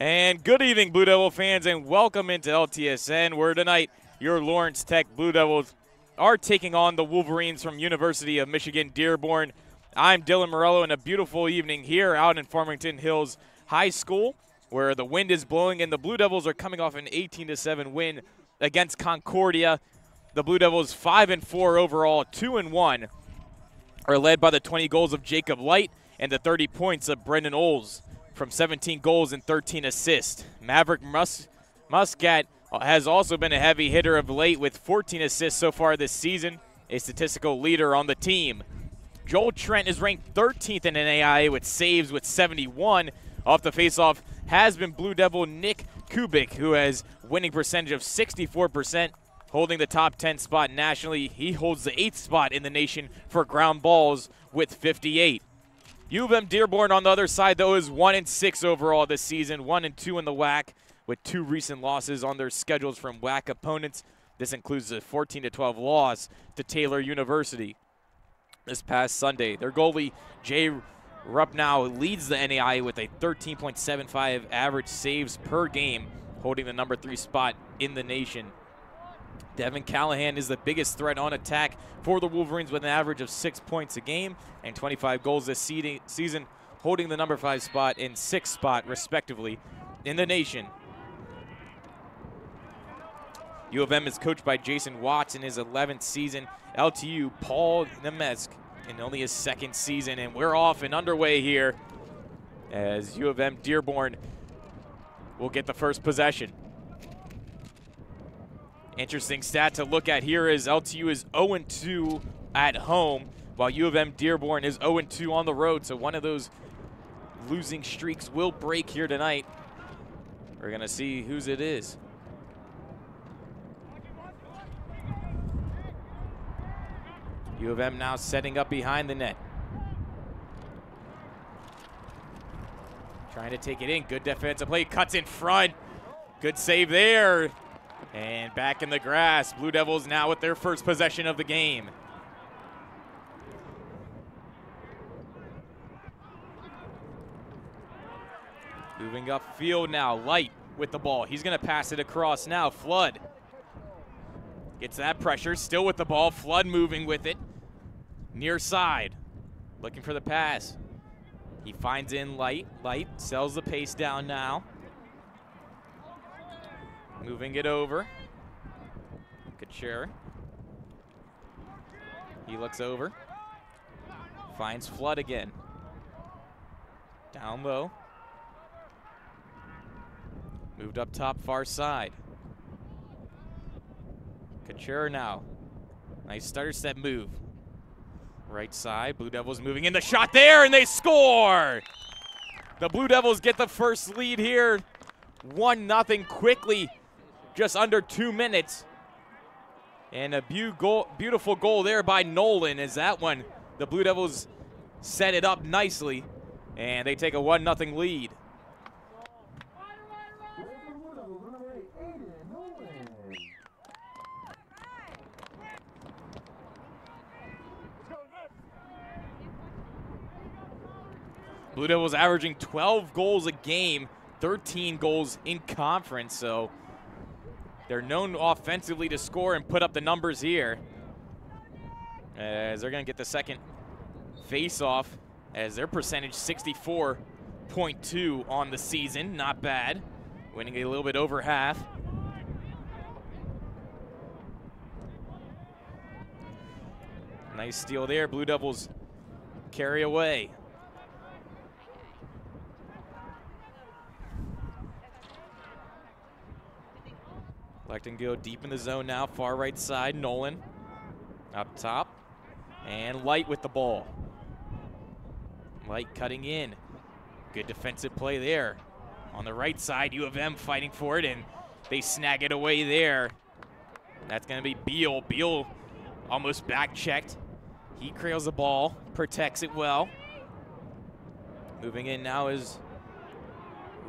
And good evening, Blue Devil fans, and welcome into LTSN, where tonight your Lawrence Tech Blue Devils are taking on the Wolverines from University of Michigan Dearborn. I'm Dylan Morello, and a beautiful evening here out in Farmington Hills High School, where the wind is blowing and the Blue Devils are coming off an 18-7 win against Concordia. The Blue Devils 5-4 overall, 2-1, are led by the 20 goals of Jacob Light and the 30 points of Brendan Oles from 17 goals and 13 assists. Maverick Muscat has also been a heavy hitter of late with 14 assists so far this season, a statistical leader on the team. Joel Trent is ranked 13th in NAIA with saves with 71. Off the faceoff has been Blue Devil Nick Kubik, who has winning percentage of 64%, holding the top 10 spot nationally. He holds the 8th spot in the nation for ground balls with 58. U of M Dearborn on the other side, though, is 1-6 overall this season, 1-2 in the WAC, with 2 recent losses on their schedules from WAC opponents. This includes a 14-12 loss to Taylor University this past Sunday. Their goalie, Jay Ruppnow, leads the NAIA with a 13.75 average saves per game, holding the number 3 spot in the nation. Devin Callahan is the biggest threat on attack for the Wolverines with an average of 6 points a game and 25 goals this season, holding the number 5 spot and 6th spot, respectively, in the nation. U of M is coached by Jason Watts in his 11th season. LTU, Paul Nemesk, in only his 2nd season, and we're off and underway here as U of M Dearborn will get the first possession. Interesting stat to look at here is LTU is 0-2 at home, while U of M Dearborn is 0-2 on the road, so one of those losing streaks will break here tonight. We're going to see whose it is. U of M now setting up behind the net. Trying to take it in. Good defensive play. Cuts in front. Good save there. And back in the grass. Blue Devils now with their first possession of the game. Moving upfield now. Light with the ball. He's going to pass it across now. Flood gets that pressure. Still with the ball. Flood moving with it. Near side. Looking for the pass. He finds in Light. Light sells the pace down now. Moving it over. Couture. He looks over. Finds Flood again. Down low. Moved up top, far side. Couture now. Nice stutter step move. Right side, Blue Devils moving in. The shot there, and they score! The Blue Devils get the first lead here. 1-0 quickly. Just under 2 minutes. And a beautiful goal there by Nolan as that one, the Blue Devils set it up nicely, and they take a 1-0 lead. Blue Devils averaging 12 goals a game, 13 goals in conference, so they're known offensively to score and put up the numbers here. As they're going to get the second face-off, as their percentage 64.2 on the season. Not bad. Winning a little bit over half. Nice steal there. Blue Devils carry away. Electing to go deep in the zone now, far right side, Nolan up top, and Light with the ball. Light cutting in. Good defensive play there. On the right side, U of M fighting for it, and they snag it away there. That's going to be Beal. Beal almost back-checked. He cradles the ball, protects it well. Moving in now is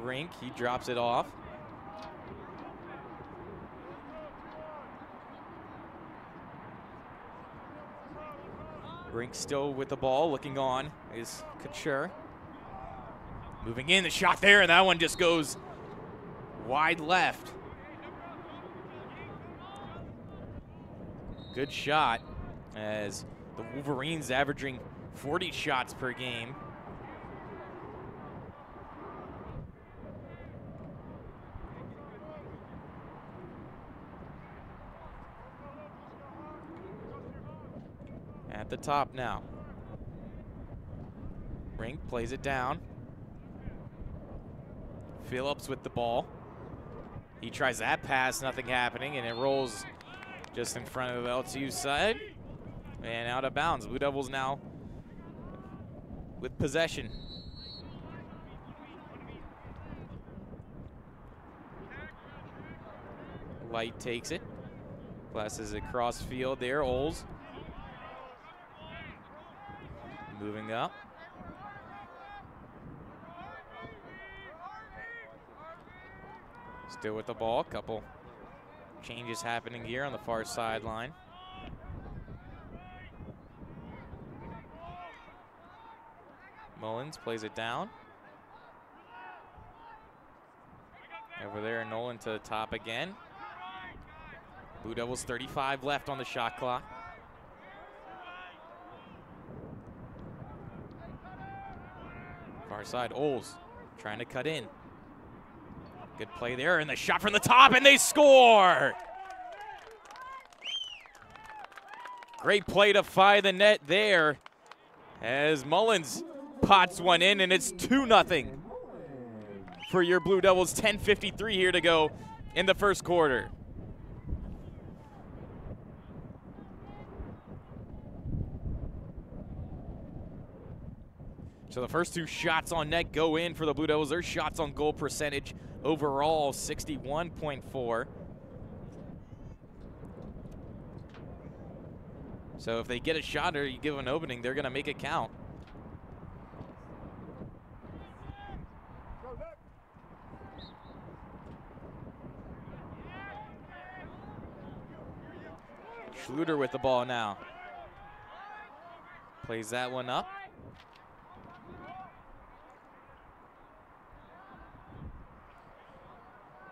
Rink. He drops it off. Rink still with the ball, looking on is Couture. Moving in, the shot there, and that one just goes wide left. Good shot, as the Wolverines averaging 40 shots per game. At the top now. Rink plays it down. Phillips with the ball. He tries that pass, nothing happening, and it rolls just in front of the LTU side and out of bounds. Blue Devils now with possession. Light takes it. Passes it across field there. Oles moving up. Still with the ball. Couple changes happening here on the far sideline. Mullins plays it down. Over there, Nolan to the top again. Blue Devils 35 left on the shot clock. Far side, Oles trying to cut in. Good play there, and the shot from the top, and they score! Great play to fire the net there, as Mullins pots one in, and it's 2-0 for your Blue Devils. 10:53 here to go in the first quarter. So the first two shots on net go in for the Blue Devils. Their shots on goal percentage overall 61.4. So if they get a shot or you give an opening, they're going to make it count. Schluter with the ball now. Plays that one up.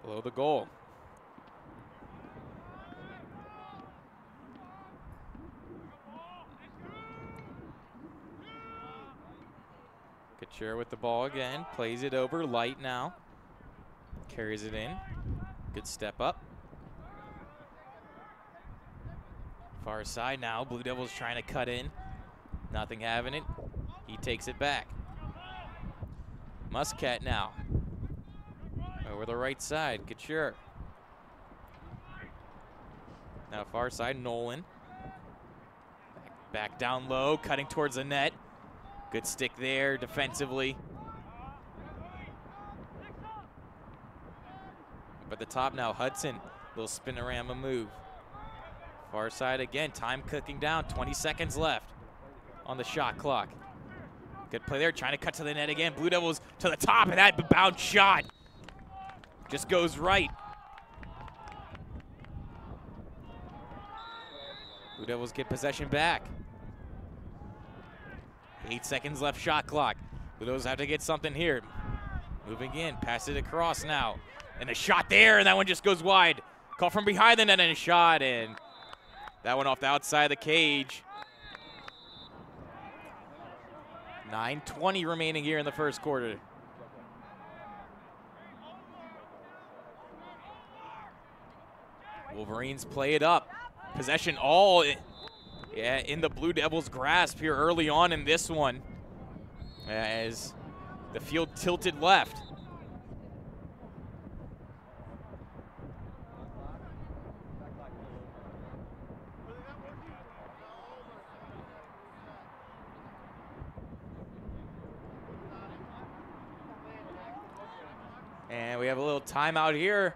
Below the goal. Couture with the ball again. Plays it over. Light now. Carries it in. Good step up. Far side now. Blue Devils trying to cut in. Nothing having it. He takes it back. Muscat now. Over the right side, Couture. Now far side, Nolan. Back down low, cutting towards the net. Good stick there defensively. But the top now, Hudson. Little spinorama move. Far side again, time cooking down. 20 seconds left on the shot clock. Good play there, trying to cut to the net again. Blue Devils to the top, and that bounce shot just goes right. Blue Devils get possession back. 8 seconds left shot clock. Blue Devils have to get something here. Moving in, pass it across now. And a shot there, and that one just goes wide. Call from behind the net and a shot, and that one off the outside of the cage. 9:20 remaining here in the first quarter. Wolverines play it up. Possession all in the Blue Devils' grasp here early on in this one, as the field tilted left. And we have a little timeout here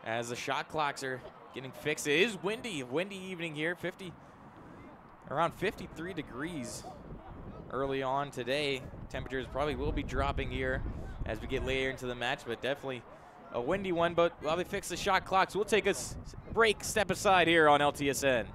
as the shot clocks are getting fixed. It is windy evening here, around 53 degrees early on today. Temperatures probably will be dropping here as we get later into the match, but definitely a windy one. But while they fix the shot clocks, we'll take a break, step aside here on LTSN.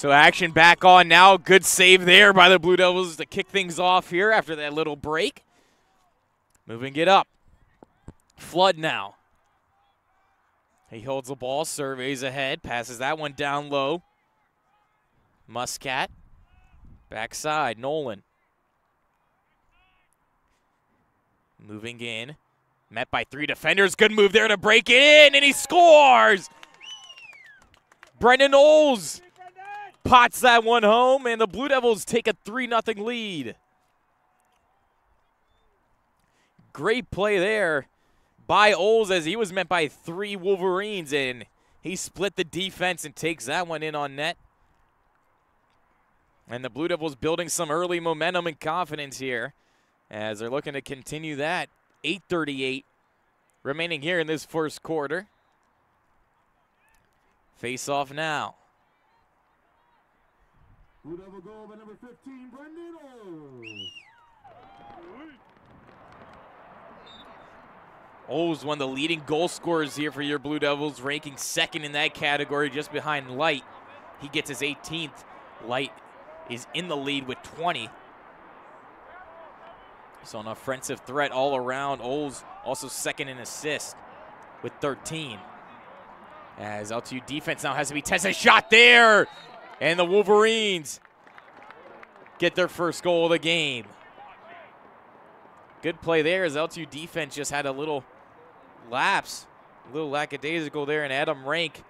So action back on now. Good save there by the Blue Devils to kick things off here after that little break. Moving it up. Flood now. He holds the ball, surveys ahead, passes that one down low. Muscat. Backside, Nolan. Moving in. Met by 3 defenders. Good move there to break it in, and he scores! Brendan Knowles pots that one home, and the Blue Devils take a 3-0 lead. Great play there by Oles as he was met by 3 Wolverines, and he split the defense and takes that one in on net. And the Blue Devils building some early momentum and confidence here as they're looking to continue that. 8:38 remaining here in this first quarter. Face off now. Blue Devil goal by number 15, Brendan Oles. Oles, one of the leading goal scorers here for your Blue Devils, ranking 2nd in that category just behind Light. He gets his 18th. Light is in the lead with 20. So an offensive threat all around. Oles also 2nd in assists with 13. As LTU defense now has to be tested. Shot there! And the Wolverines get their first goal of the game. Good play there as LTU defense just had a little lapse, a little lackadaisical there, and Adam Rank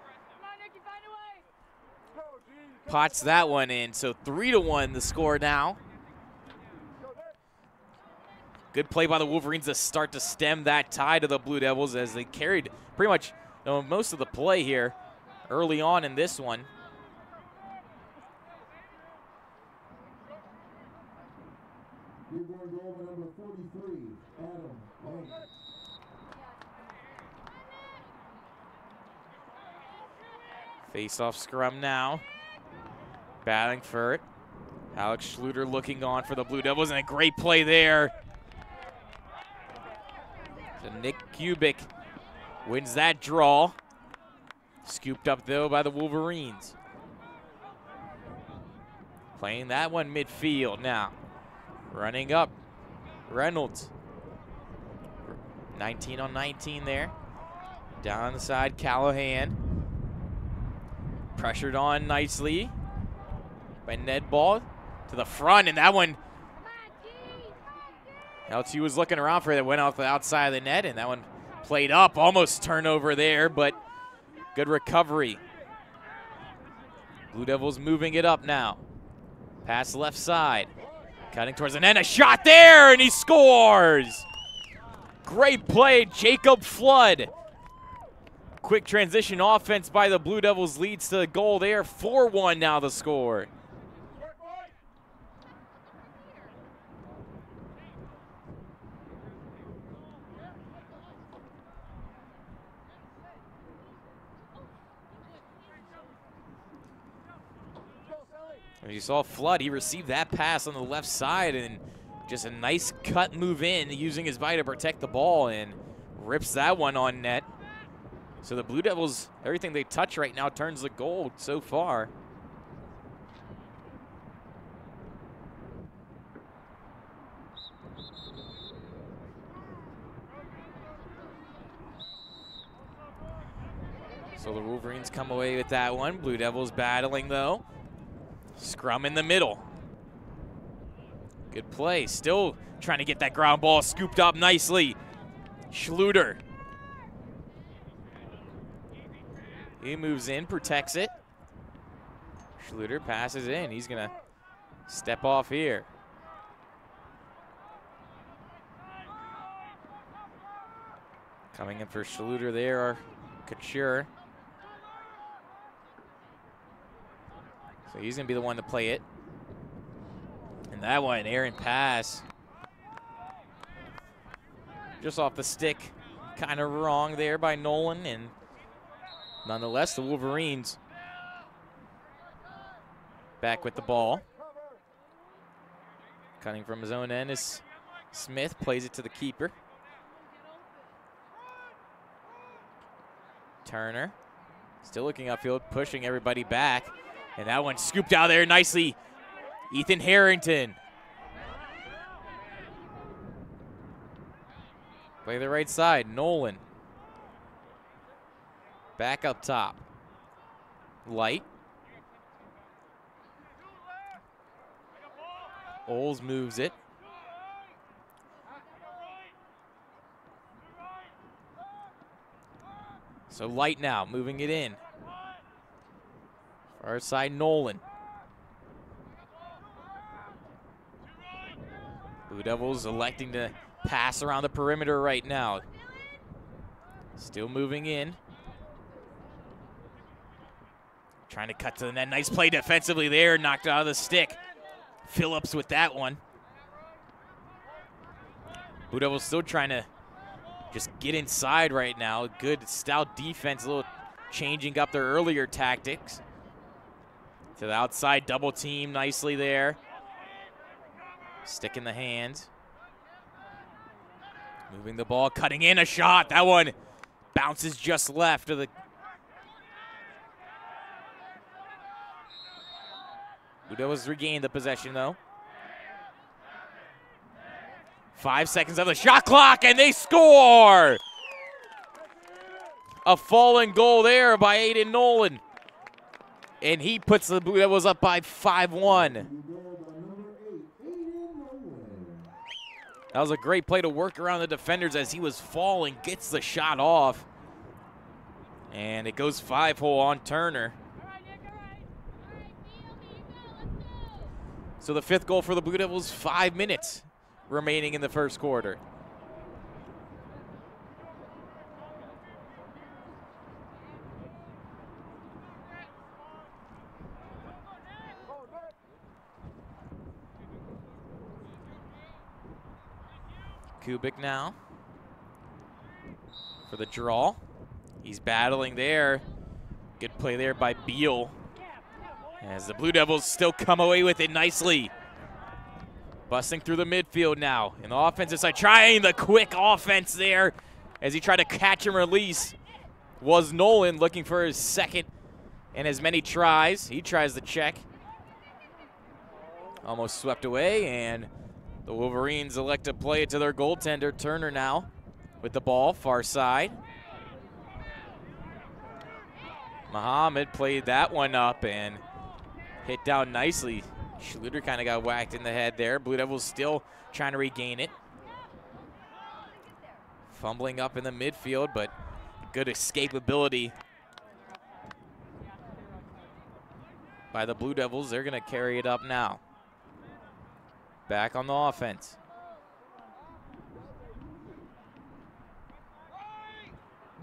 pots that one in. So 3-1 the score now. Good play by the Wolverines to start to stem that tie to the Blue Devils as they carried pretty much most of the play here early on in this one. Dearborn goal by number 43, Adam Rank. Face-off scrum now. Battling for it. Alex Schluter looking on for the Blue Devils, and a great play there. So Nick Kubik wins that draw. Scooped up, though, by the Wolverines. Playing that one midfield now. Running up, Reynolds. 19 on 19 there. Down the side, Callahan. Pressured on nicely by Ned Ball to the front, and that one, LTU was looking around for it. It went off the outside of the net, and that one played up, almost turnover there, but good recovery. Blue Devils moving it up now. Pass left side. Cutting towards the net, a shot there, and he scores! Great play, Jacob Flood. Quick transition offense by the Blue Devils leads to the goal there. 4-1 now the score. And you saw Flood, he received that pass on the left side and just a nice cut move in, using his body to protect the ball, and rips that one on net. So the Blue Devils, everything they touch right now turns to gold so far. So the Wolverines come away with that one. Blue Devils battling though. Scrum in the middle. Good play. Still trying to get that ground ball scooped up nicely. Schluter. He moves in, protects it. Schluter passes in. He's going to step off here. Coming in for Schluter there are Couture. So he's going to be the one to play it. And that one, errant pass. Just off the stick. Kind of wrong there by Nolan. And nonetheless, the Wolverines back with the ball. Cutting from his own end is Smith. Plays it to the keeper. Turner. Still looking upfield, pushing everybody back. And that one scooped out there nicely. Ethan Harrington. Play the right side, Nolan. Back up top. Light. Oles moves it. So Light now, moving it in. Far side, Nolan. Blue Devils electing to pass around the perimeter right now. Still moving in. Trying to cut to the net. Nice play defensively there. Knocked out of the stick. Phillips with that one. Blue Devils still trying to just get inside right now. Good stout defense. A little changing up their earlier tactics. To the outside, double team nicely there. Stick in the hands. Moving the ball, cutting in a shot. That one bounces just left of the. Blue Devils regained the possession though. 5 seconds of the shot clock and they score! A fallen goal there by Aiden Nolan. And he puts the Blue Devils up by 5-1. That was a great play to work around the defenders as he was falling, gets the shot off. And it goes 5-hole on Turner. So the 5th goal for the Blue Devils, 5 minutes remaining in the first quarter. Kubik now for the draw. He's battling there. Good play there by Beal. As the Blue Devils still come away with it nicely. Busting through the midfield now. In the offensive side, trying the quick offense there as he tried to catch and release. Was Nolan looking for his second and as many tries. He tries the check. Almost swept away, and the Wolverines elect to play it to their goaltender, Turner now with the ball, far side. Muhammad played that one up and hit down nicely. Schluter kind of got whacked in the head there. Blue Devils still trying to regain it. Fumbling up in the midfield, but good escapability by the Blue Devils. They're going to carry it up now. Back on the offense.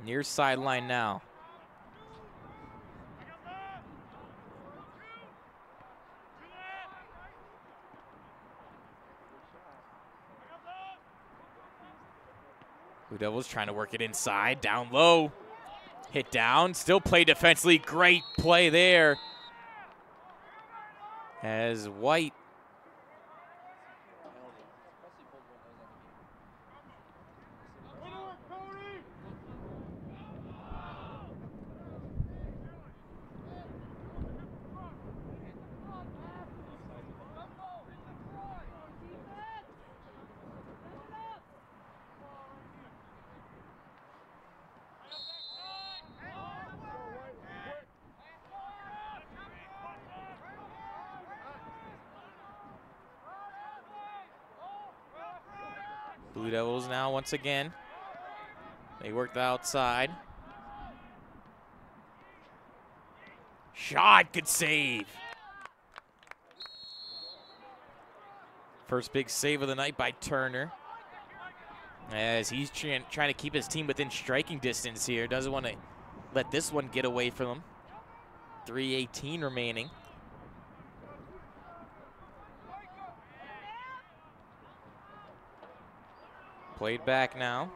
Near sideline now. Blue Devils trying to work it inside, down low. Hit down, still play defensively. Great play there. As White Blue Devils now once again. They work the outside. Shot, good save. First big save of the night by Turner. As he's trying to keep his team within striking distance here. Doesn't want to let this one get away from him. 3:18 remaining. Played back now.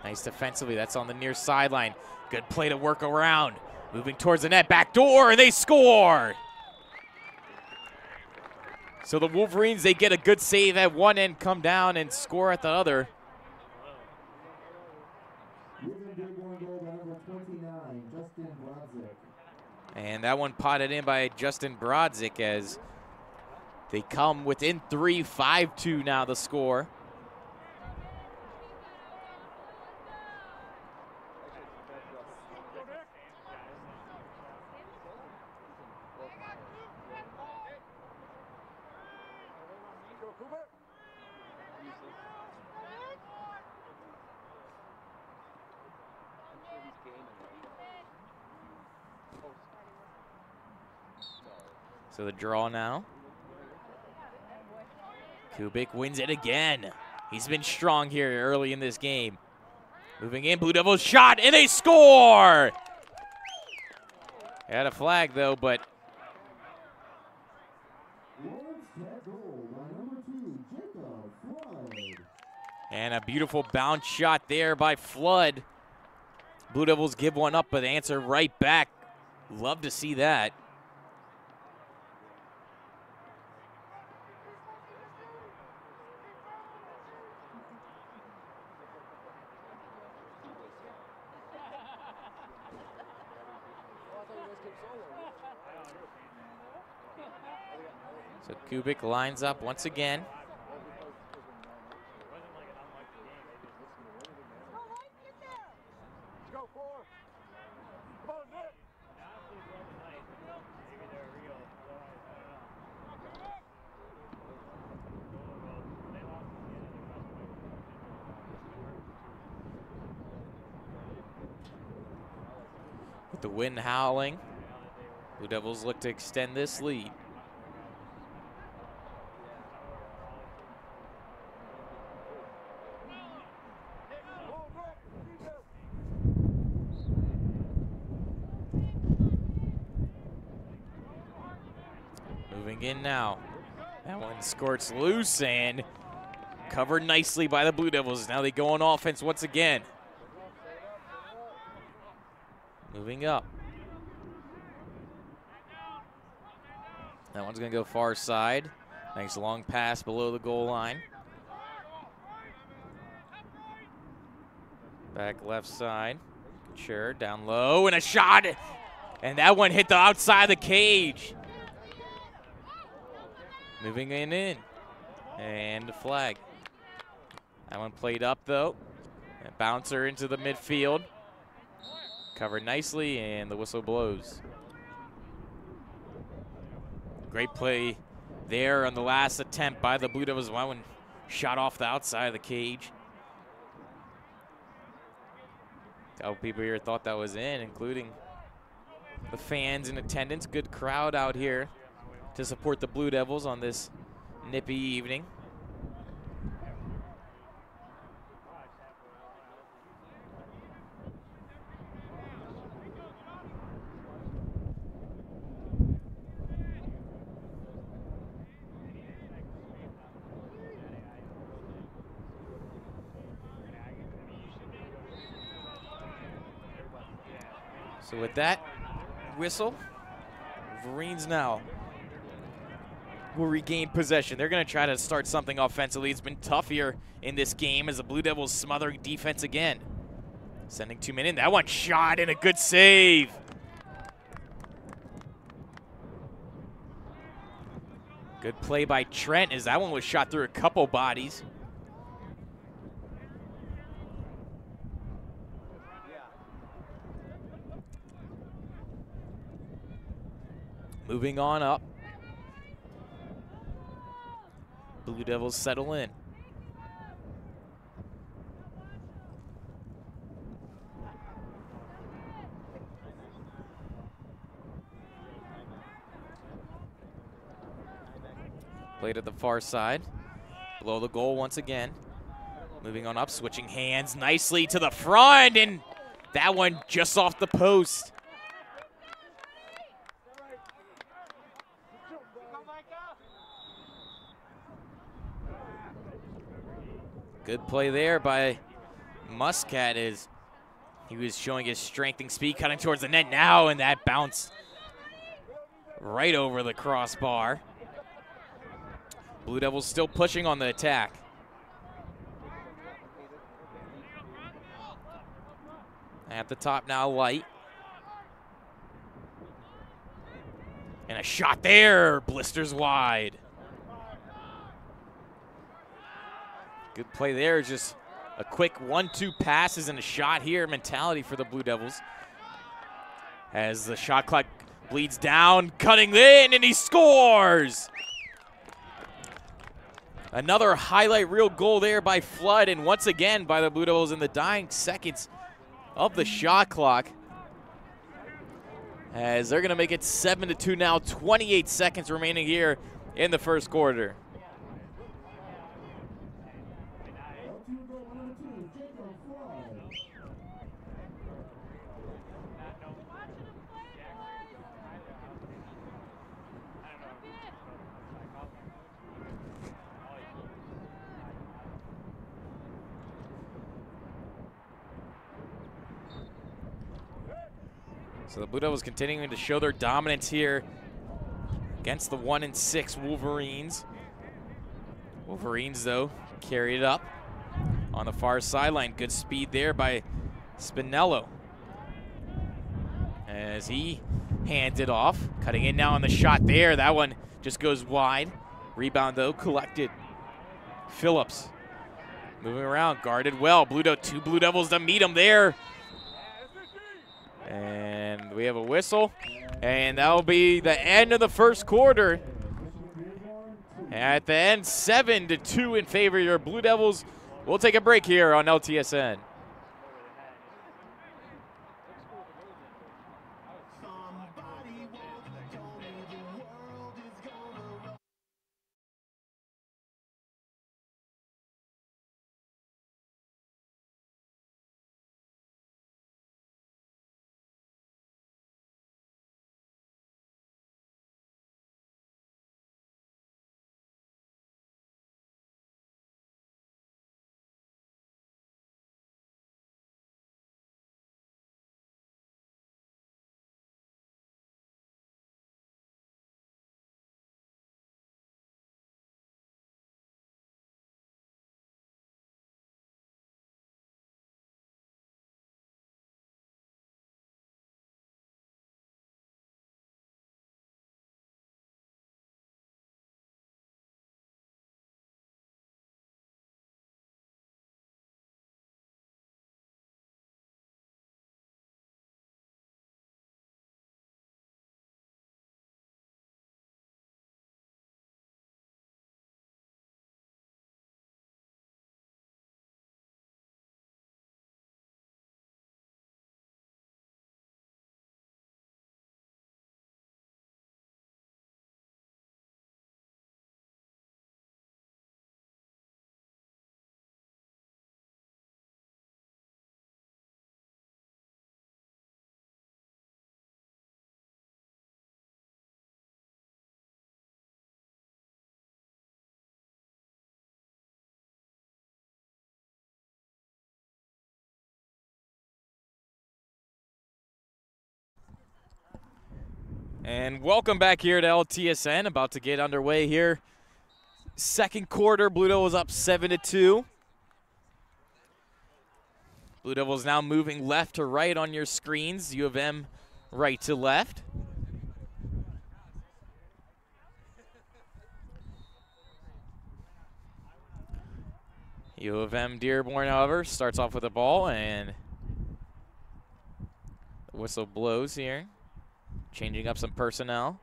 Nice defensively, that's on the near sideline. Good play to work around. Moving towards the net, back door, and they score! So the Wolverines, they get a good save at one end, come down and score at the other. And that one potted in by Justin Brodzik as they come within 3, 5-2 now the score. So the draw now. Kubik wins it again. He's been strong here early in this game. Moving in, Blue Devils shot, and they score! Had a flag, though, but and a beautiful bounce shot there by Flood. Blue Devils give one up, but answer right back. Love to see that. So Kubik lines up once again. With the wind howling, Blue Devils look to extend this lead. Moving in now. That one squirts loose and covered nicely by the Blue Devils. Now they go on offense once again. Moving up. That one's going to go far side. Nice long pass below the goal line. Back left side. Sure, down low, and a shot. And that one hit the outside of the cage. Moving in. And the flag. That one played up, though. And bouncer into the midfield. Covered nicely, and the whistle blows. Great play there on the last attempt by the Blue Devils. One shot off the outside of the cage. A couple people here thought that was in, including the fans in attendance. Good crowd out here to support the Blue Devils on this nippy evening. So with that whistle, Wolverines now will regain possession. They're going to try to start something offensively. It's been tough here in this game as the Blue Devils smothering defense again. Sending 2 men in. That one shot and a good save. Good play by Trent as that one was shot through a couple bodies. Moving on up. Blue Devils settle in. Played at the far side. Below the goal once again. Moving on up, switching hands nicely to the front, and that one just off the post. Good play there by Muscat as he was showing his strength and speed cutting towards the net now, and that bounced right over the crossbar. Blue Devils still pushing on the attack. At the top now, Light. And a shot there, blisters wide. Good play there, just a quick 1-2 passes and a shot here mentality for the Blue Devils. As the shot clock bleeds down, cutting in, and he scores! Another highlight reel goal there by Flood, and once again by the Blue Devils in the dying seconds of the shot clock. As they're going to make it 7-2 now, 28 seconds remaining here in the first quarter. So the Blue Devils continuing to show their dominance here against the 1-6 Wolverines. Wolverines, though, carry it up on the far sideline. Good speed there by Spinello as he hands it off. Cutting in now on the shot there. That one just goes wide. Rebound, though, collected. Phillips moving around, guarded well. Two Blue Devils to meet him there. And we have a whistle, and that'll be the end of the first quarter. At the end, 7-2 in favor of your Blue Devils. We'll take a break here on LTSN. And welcome back here to LTSN. About to get underway here. Second quarter, Blue Devils up 7-2. Blue Devils now moving left to right on your screens. U of M right to left. U of M Dearborn, however, starts off with the ball, and the whistle blows here. Changing up some personnel.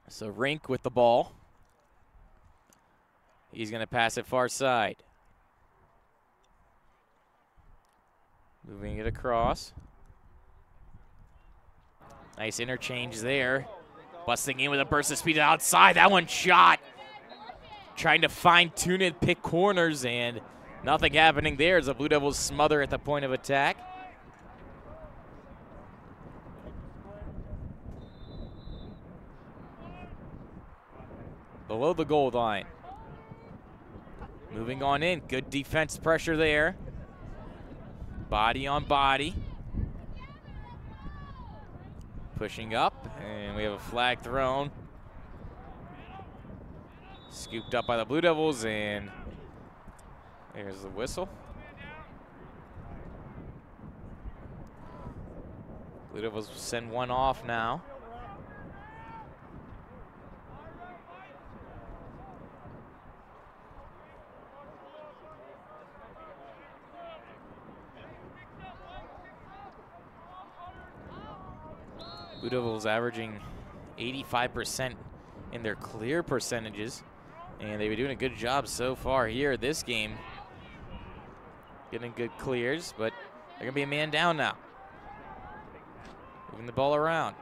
So Rink with the ball. He's going to pass it far side. Moving it across. Nice interchange there. Busting in with a burst of speed outside. That one shot. Trying to fine-tune it, pick corners, and nothing happening there as the Blue Devils smother at the point of attack. Below the goal line. Moving on in. Good defense pressure there. Body on body. Pushing up, and we have a flag thrown. Scooped up by the Blue Devils, and there's the whistle. Blue Devils send one off now. Blue Devils averaging 85% in their clear percentages, and they've been doing a good job so far here this game. Getting good clears, but they're gonna be a man down now. Moving the ball around.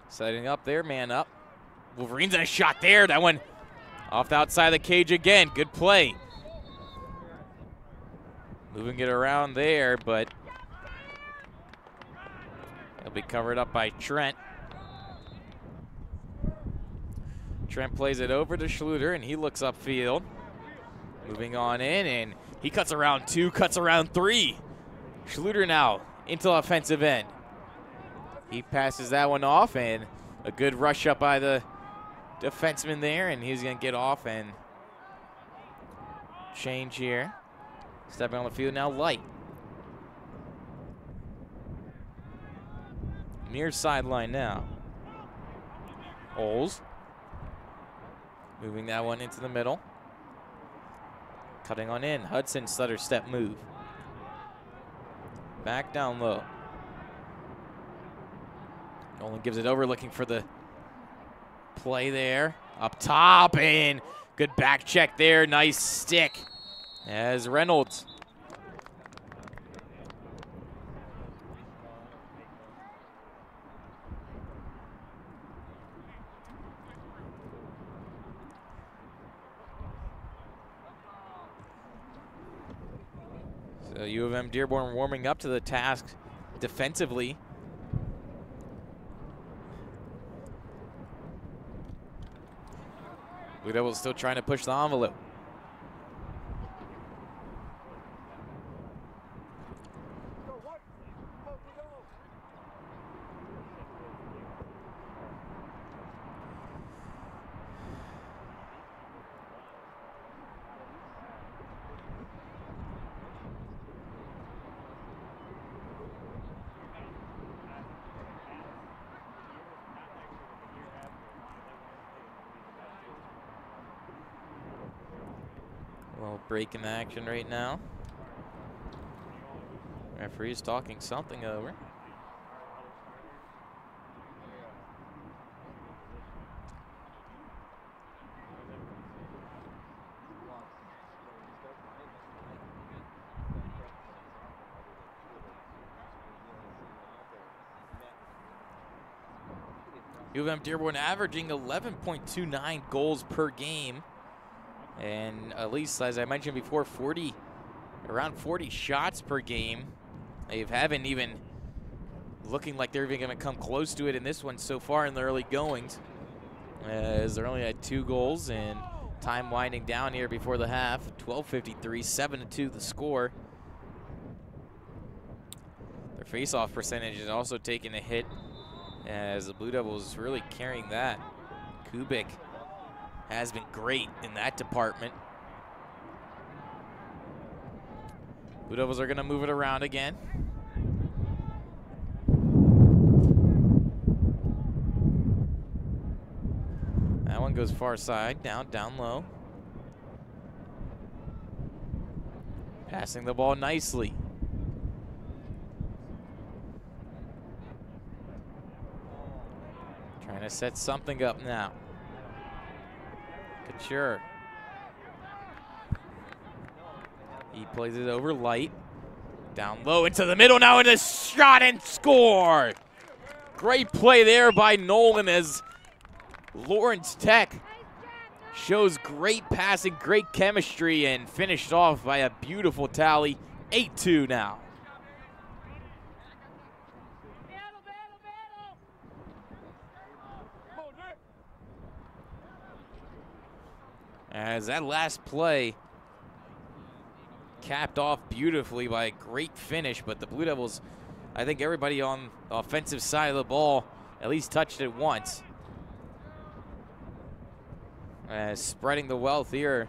Setting up there, man up. Wolverines and a shot there. That one off the outside of the cage again. Good play. Moving it around there, but it'll be covered up by Trent. Trent plays it over to Schluter, and he looks upfield. Moving on in, and he cuts around 2, cuts around 3. Schluter now into offensive end. He passes that one off, and a good rush up by the defenseman there, and he's going to get off and change here. Stepping on the field now, Light. Near sideline now. Oles. Moving that one into the middle. Cutting on in. Hudson, stutter step move. Back down low. Nolan gives it over, looking for the play there. Up top, and good back check there. Nice stick as Reynolds. So U of M Dearborn warming up to the task defensively. Blue Devils still trying to push the envelope. Well, break in action right now. Referee's talking something over. U of M Dearborn averaging 11.29 goals per game. And at least, as I mentioned before, around 40 shots per game. They haven't even looking like they're even going to come close to it in this one so far in the early goings, as they're only at 2 goals and time winding down here before the half. 12:53, 7-2 the score. Their face-off percentage is also taking a hit, as the Blue Devils really carrying that. Kubik has been great in that department. Blue Devils are going to move it around again. That one goes far side, down low. Passing the ball nicely. Trying to set something up now. Couture. He plays it over Light. Down low into the middle now, and a shot and score. Great play there by Nolan, as Lawrence Tech shows great passing, great chemistry, and finished off by a beautiful tally. 8-2 now. As that last play capped off beautifully by a great finish, but the Blue Devils, I think everybody on the offensive side of the ball at least touched it once. Spreading the wealth here.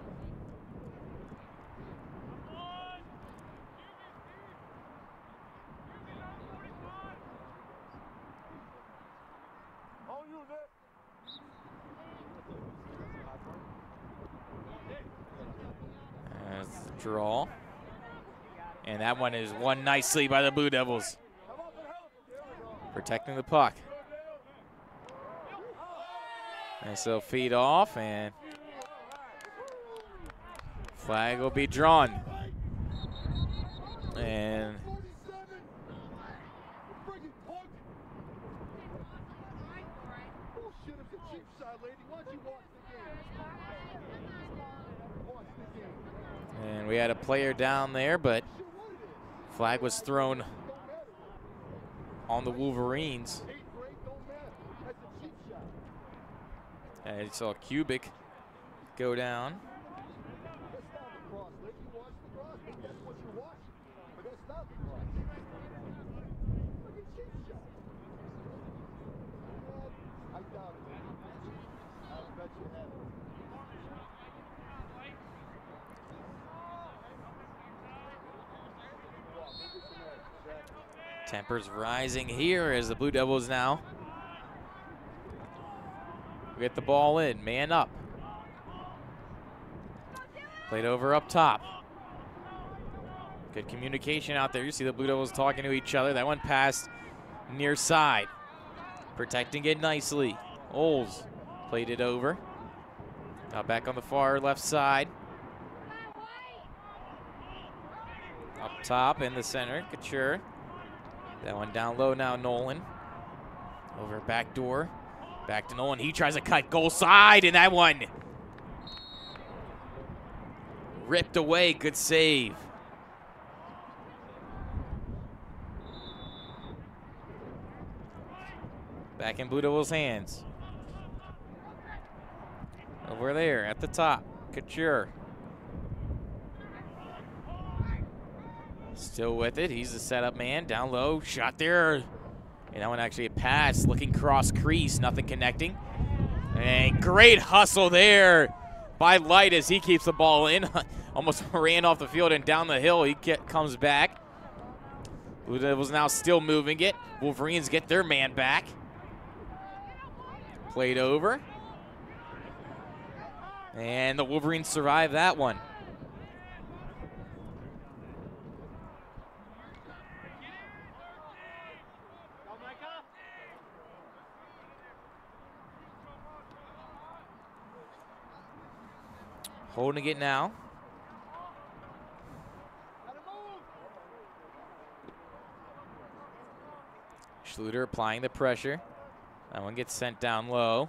Draw. And that one is won nicely by the Blue Devils. Protecting the puck. Nice little feed off, and flag will be drawn. And we had a player down there, but flag was thrown on the Wolverines. And I saw Kubik go down. Tempers rising here as the Blue Devils now get the ball in, man up. Played over up top. Good communication out there. You see the Blue Devils talking to each other. That one passed near side. Protecting it nicely. Oles played it over. Now back on the far left side. Up top in the center, Couture. That one down low now, Nolan. Over back door. Back to Nolan. He tries to cut goal side, and that one ripped away. Good save. Back in Blue Devils' hands. Over there at the top, Couture. Still with it. He's the setup man. Down low. Shot there. And that one actually a pass. Looking cross crease. Nothing connecting. And great hustle there by Light as he keeps the ball in. Almost ran off the field and down the hill. He comes back. Blue Devils now still moving it. Wolverines get their man back. Played over. And the Wolverines survive that one. Holding it now. Schluter applying the pressure. That one gets sent down low.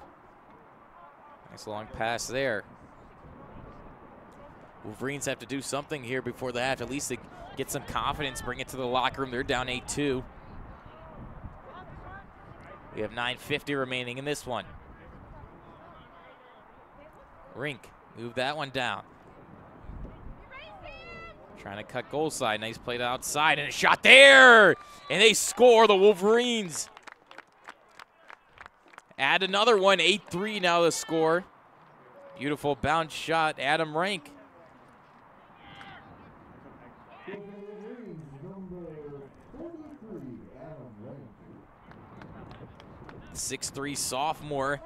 Nice long pass there. Wolverines have to do something here before the half, at least to get some confidence, bring it to the locker room. They're down 8-2. We have 9:50 remaining in this one. Rink. Move that one down. Trying to cut goal side. Nice play to outside and a shot there. And they score, the Wolverines. Add another one, 8-3 now the score. Beautiful bounce shot, Adam Rank. 6'3" sophomore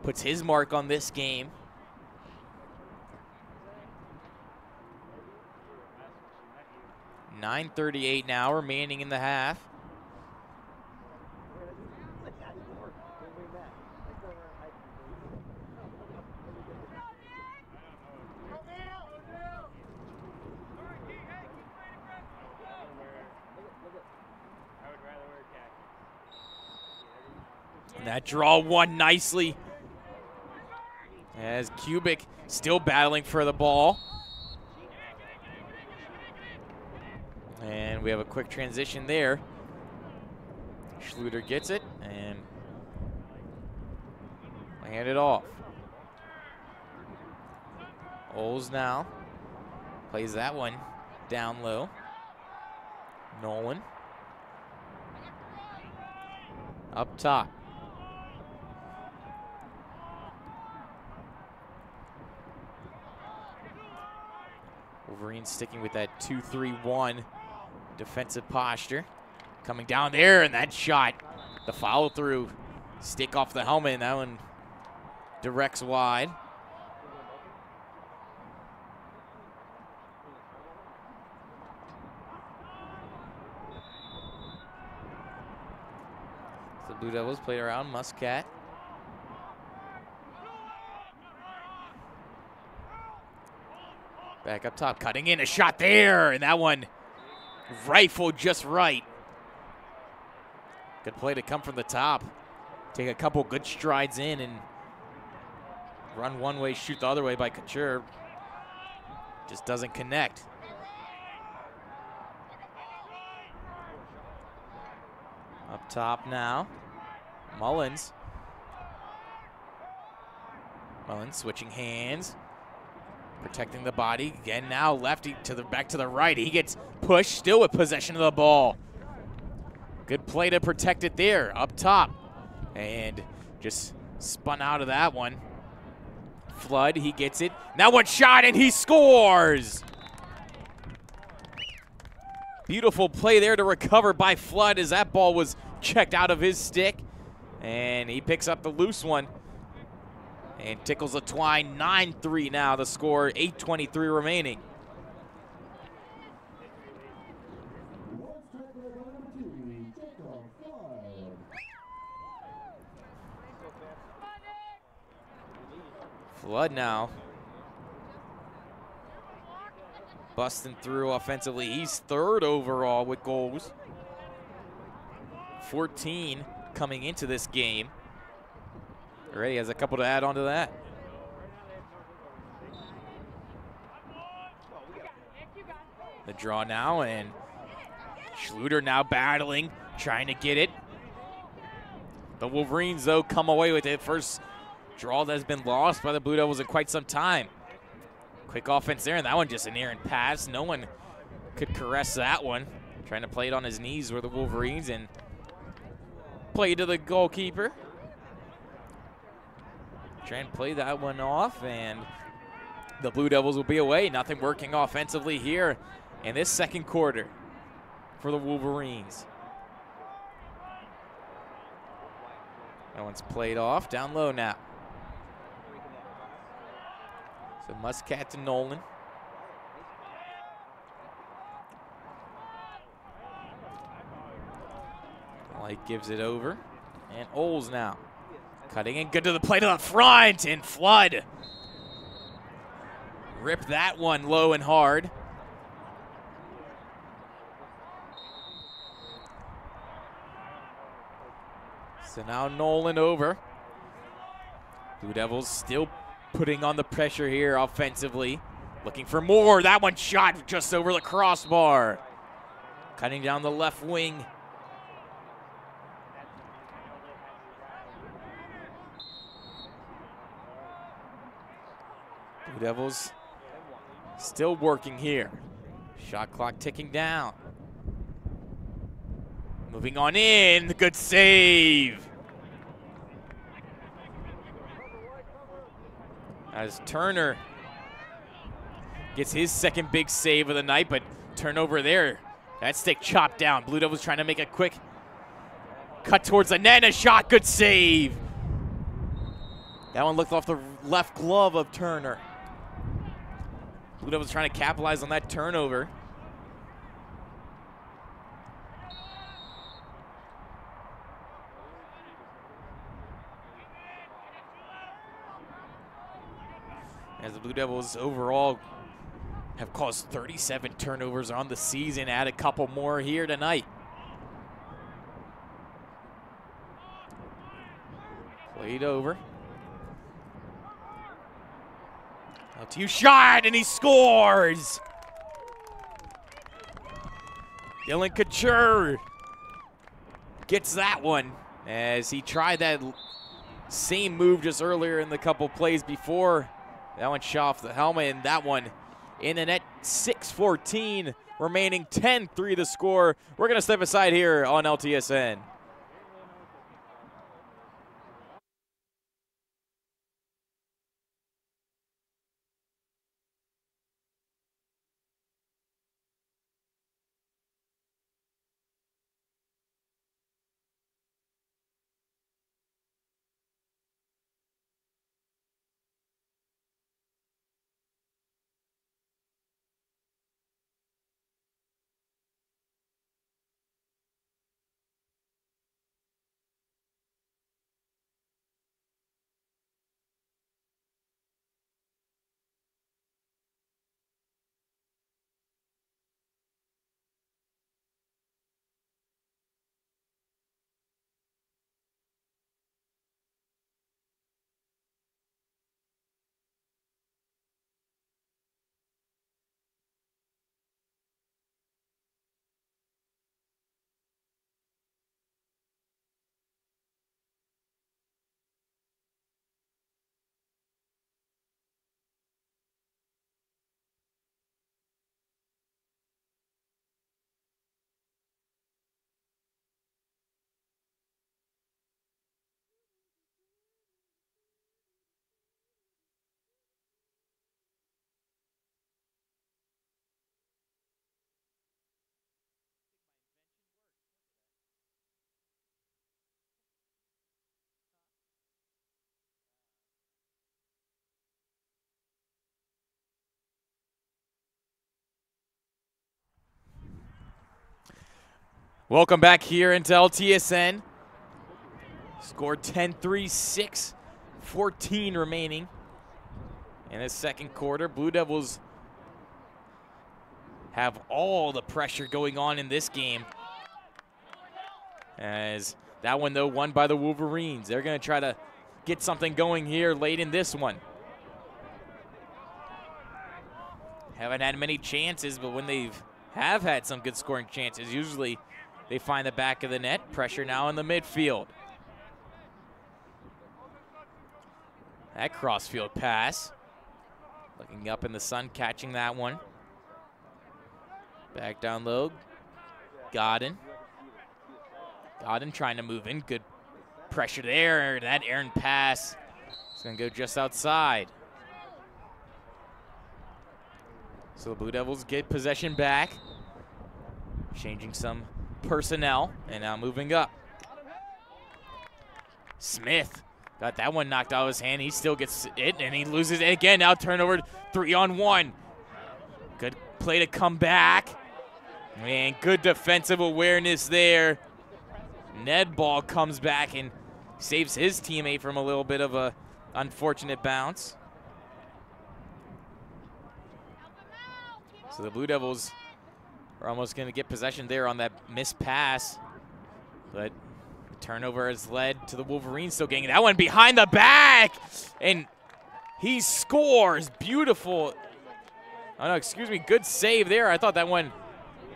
puts his mark on this game. .938 now remaining in the half. And that draw won nicely as Kubik still battling for the ball. And we have a quick transition there. Schluter gets it and hand it off. Oles now plays that one down low. Nolan up top. Wolverines sticking with that 2-3-1 defensive posture. Coming down there, and that shot, the follow through, stick off the helmet, and that one directs wide. Blue Devils played around Muscat. Back up top, cutting in, a shot there, and that one rifled just right. Good play to come from the top. Take a couple good strides in and run one way, shoot the other way by Couture. Just doesn't connect. Up top now, Mullins. Mullins switching hands. Protecting the body again. Now lefty to the back to the right. He gets pushed, still with possession of the ball. Good play to protect it there, up top, and just spun out of that one. Flood, he gets it. Now one shot and he scores. Beautiful play there to recover by Flood as that ball was checked out of his stick, and he picks up the loose one. And tickles the twine, 9-3 now the score, 8:23 remaining. Flood now. Busting through offensively. He's third overall with goals. 14 coming into this game. Already has a couple to add on to that. The draw now, and Schluter now battling, trying to get it. The Wolverines, though, come away with it. First draw that's been lost by the Blue Devils in quite some time. Quick offense there, and that one just an errant pass. No one could caress that one. Trying to play it on his knees were the Wolverines, and play to the goalkeeper. Try and play that one off, and the Blue Devils will be away. Nothing working offensively here in this second quarter for the Wolverines. That one's played off, down low now. So Muscat to Nolan. Light gives it over, and Oles now. Cutting in, good to the plate of the front, and Flood ripped that one low and hard. So now Nolan over. Blue Devils still putting on the pressure here offensively. Looking for more. That one shot just over the crossbar. Cutting down the left wing. Blue Devils still working here. Shot clock ticking down. Moving on in, good save. As Turner gets his second big save of the night, but turnover there. That stick chopped down. Blue Devils trying to make a quick cut towards the net, and a shot, good save. That one looked off the left glove of Turner. Blue Devils trying to capitalize on that turnover. As the Blue Devils overall have caused 37 turnovers on the season, add a couple more here tonight. Played over. LTU shot, and he scores! Dylan Couture gets that one as he tried that same move just earlier in the couple plays before. That one shot off the helmet, and that one in the net. 6:14 remaining, 10-3 the score. We're going to step aside here on LTSN. Welcome back here into LTSN. Score 10-3, 6:14 remaining in the second quarter. Blue Devils have all the pressure going on in this game. As that one, though, won by the Wolverines. They're going to try to get something going here late in this one. Haven't had many chances, but when they have had some good scoring chances, usually they find the back of the net. Pressure now in the midfield. That crossfield pass. Looking up in the sun, catching that one. Back down low. Godin. Godin trying to move in. Good pressure there. That errant pass is going to go just outside. So the Blue Devils get possession back. Changing some personnel and now moving up. Smith got that one knocked out of his hand. He still gets it and he loses it again. Now turnover 3-on-1. Good play to come back. And good defensive awareness there. Ned Ball comes back and saves his teammate from a little bit of a unfortunate bounce. So the Blue Devils are almost going to get possession there on that missed pass. But the turnover has led to the Wolverines still getting that one behind the back. And he scores. Beautiful. Oh, no, excuse me. Good save there. I thought that one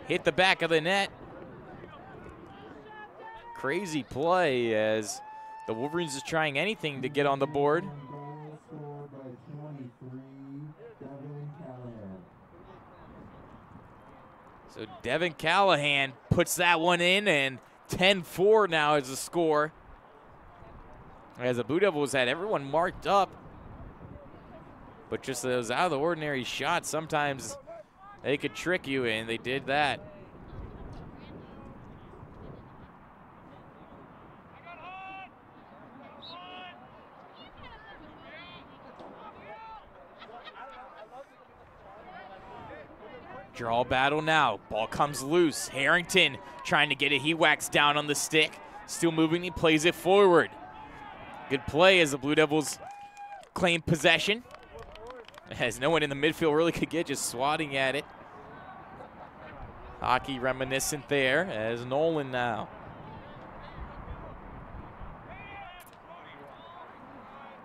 hit the back of the net. Crazy play as the Wolverines is trying anything to get on the board. So Devin Callahan puts that one in, and 10-4 now is the score. As the Blue Devils had everyone marked up, but just those out of the ordinary shots, sometimes they could trick you, and they did that. Draw battle now. Ball comes loose. Harrington trying to get it. He whacks down on the stick. Still moving. He plays it forward. Good play as the Blue Devils claim possession. As no one in the midfield really could get, just swatting at it. Hockey reminiscent there as Nolan now.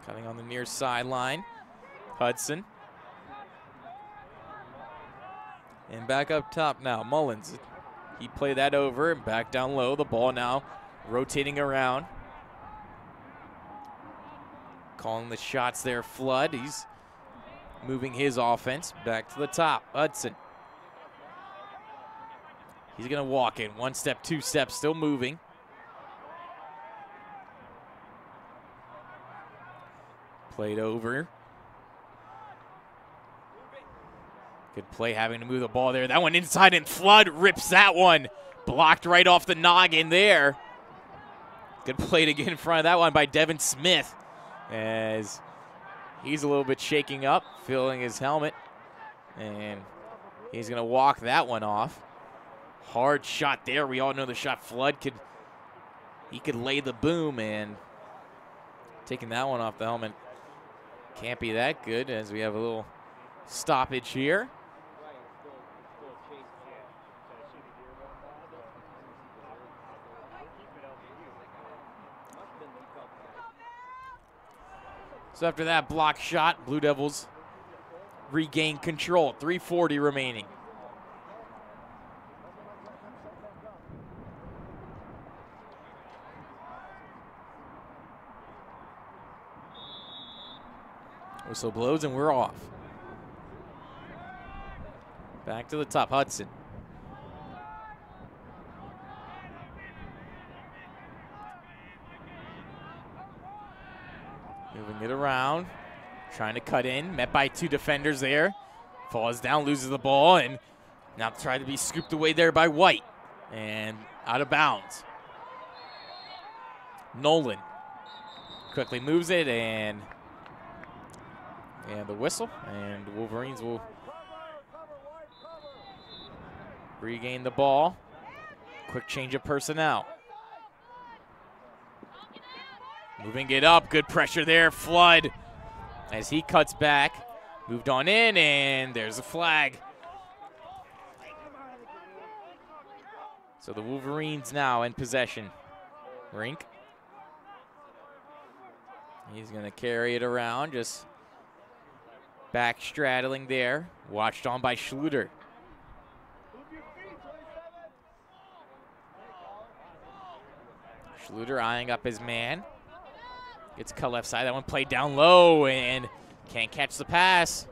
Cutting on the near sideline. Hudson. And back up top now, Mullins. He played that over and back down low. The ball now rotating around. Calling the shots there, Flood. He's moving his offense back to the top. Hudson. He's going to walk in. 1 step, 2 steps, still moving. Played over. Good play having to move the ball there. That one inside and Flood rips that one. Blocked right off the noggin there. Good play to get in front of that one by Devin Smith. As he's a little bit shaking up, feeling his helmet. And he's going to walk that one off. Hard shot there. We all know the shot Flood could, he could lay the boom, and taking that one off the helmet can't be that good as we have a little stoppage here. So after that block shot, Blue Devils regain control. 3:40 remaining. Whistle blows and we're off. Back to the top, Hudson. Moving it around, trying to cut in, met by 2 defenders there. Falls down, loses the ball, and now try to be scooped away there by White. And out of bounds. Nolan quickly moves it, and the whistle, and the Wolverines will regain the ball. Quick change of personnel. Moving it up, good pressure there, Flood. As he cuts back, moved on in, and there's a flag. So the Wolverines now in possession. Rink. He's gonna carry it around, just back straddling there. Watched on by Schluter. Schluter eyeing up his man. Gets cut left side. That one played down low and can't catch the pass.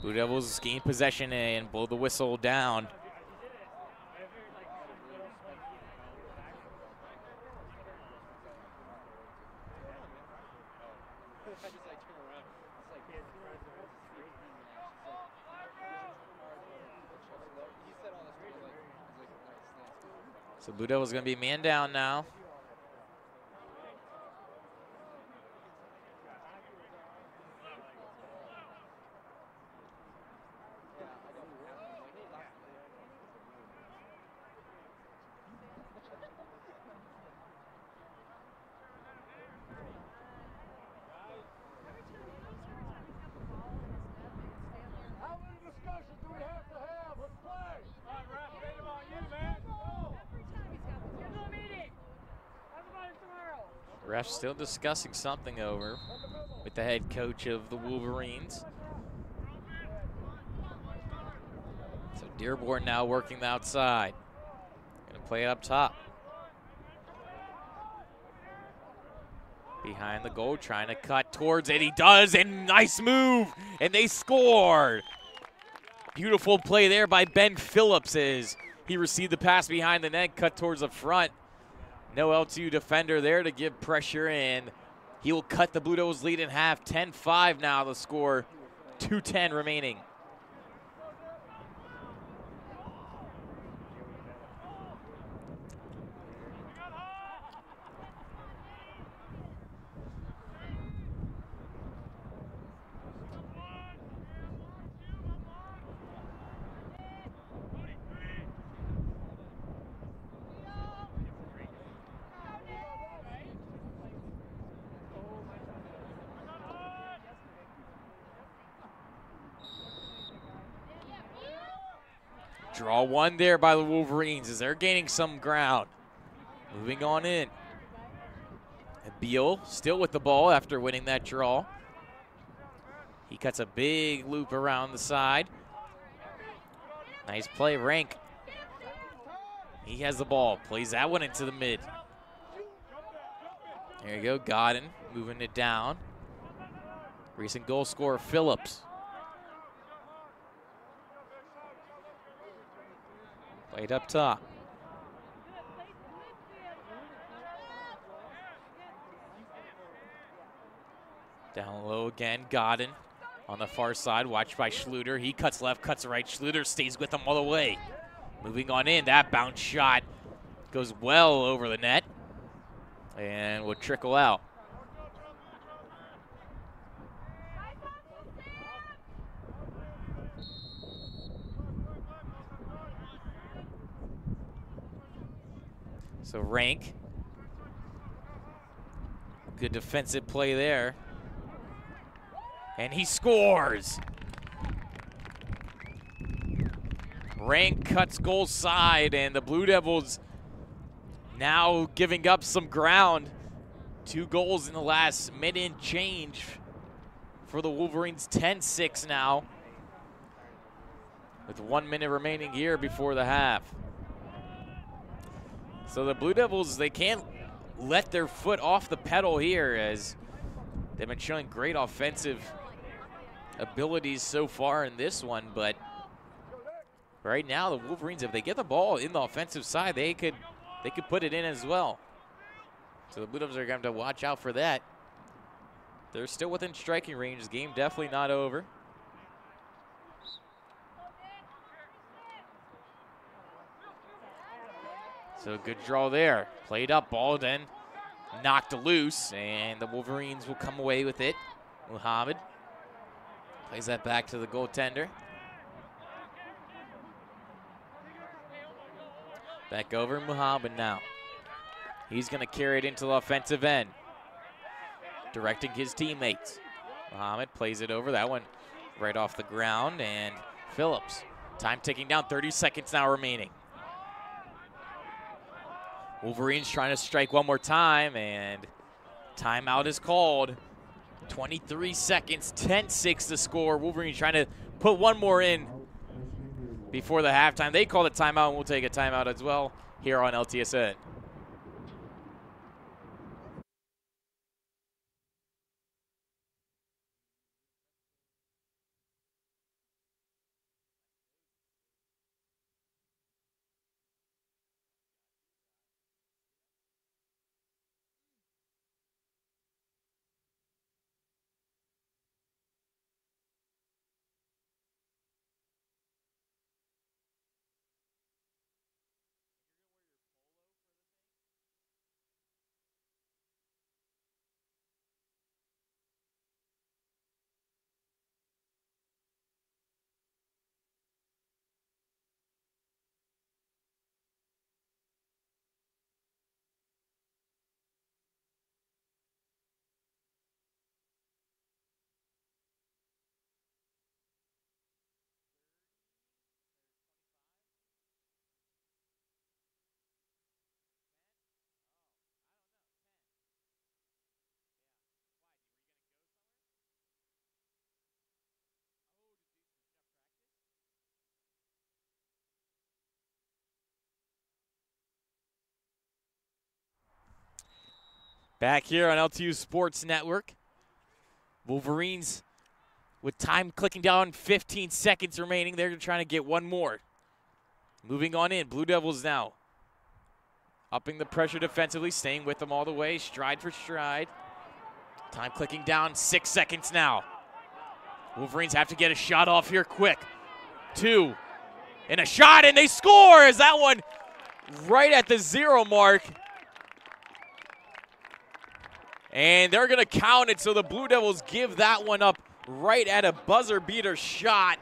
Blue Devils gain possession and blow the whistle down. So Blue Devils gonna be man down now. Refs still discussing something over with the head coach of the Wolverines. So Dearborn now working the outside. Gonna play it up top. Behind the goal, trying to cut towards it. He does, and nice move, and they score. Beautiful play there by Ben Phillips as he received the pass behind the net, cut towards the front. No LTU defender there to give pressure, and he will cut the Blue Devils lead in half. 10-5 now the score, 2:10 remaining. Draw one there by the Wolverines as they're gaining some ground. Moving on in. Beal still with the ball after winning that draw. He cuts a big loop around the side. Nice play, Rank. He has the ball, plays that one into the mid. There you go, Godin moving it down. Recent goal scorer, Phillips. Played up top. Down low again, Godin on the far side, watched by Schluter. He cuts left, cuts right. Schluter stays with him all the way. Moving on in, that bounce shot goes well over the net and will trickle out. So Rank, good defensive play there. And he scores. Rank cuts goal side, and the Blue Devils now giving up some ground. 2 goals in the last minute and change for the Wolverines. 10-6 now with 1 minute remaining here before the half. So the Blue Devils, they can't let their foot off the pedal here as they've been showing great offensive abilities so far in this one, but right now the Wolverines, if they get the ball in the offensive side, they could put it in as well. So the Blue Devils are going to have to watch out for that. They're still within striking range. This game definitely not over. So good draw there. Played up, ball then knocked loose, and the Wolverines will come away with it. Muhammad plays that back to the goaltender. Back over Muhammad now. He's going to carry it into the offensive end, directing his teammates. Muhammad plays it over. That one right off the ground. And Phillips. Time ticking down, 30 seconds now remaining. Wolverines trying to strike one more time, and timeout is called. 23 seconds, 10-6 to score. Wolverines trying to put one more in before the halftime. They call it timeout, and we'll take a timeout as well here on LTSN. Back here on LTU Sports Network. Wolverines with time clicking down, 15 seconds remaining. They're trying to get one more. Moving on in, Blue Devils now. Upping the pressure defensively, staying with them all the way, stride for stride. Time clicking down, 6 seconds now. Wolverines have to get a shot off here quick. 2, and a shot, and they score! Is that one right at the 0 mark? And they're going to count it, so the Blue Devils give that one up right at a buzzer beater shot,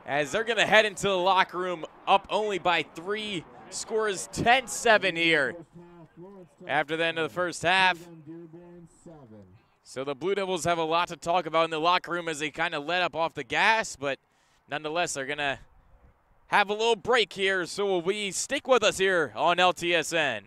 as they're going to head into the locker room up only by 3. Scores 10-7 here after the end of the first half. So the Blue Devils have a lot to talk about in the locker room as they kind of let up off the gas, but nonetheless, they're going to have a little break here, so will we stick with us here on LTSN.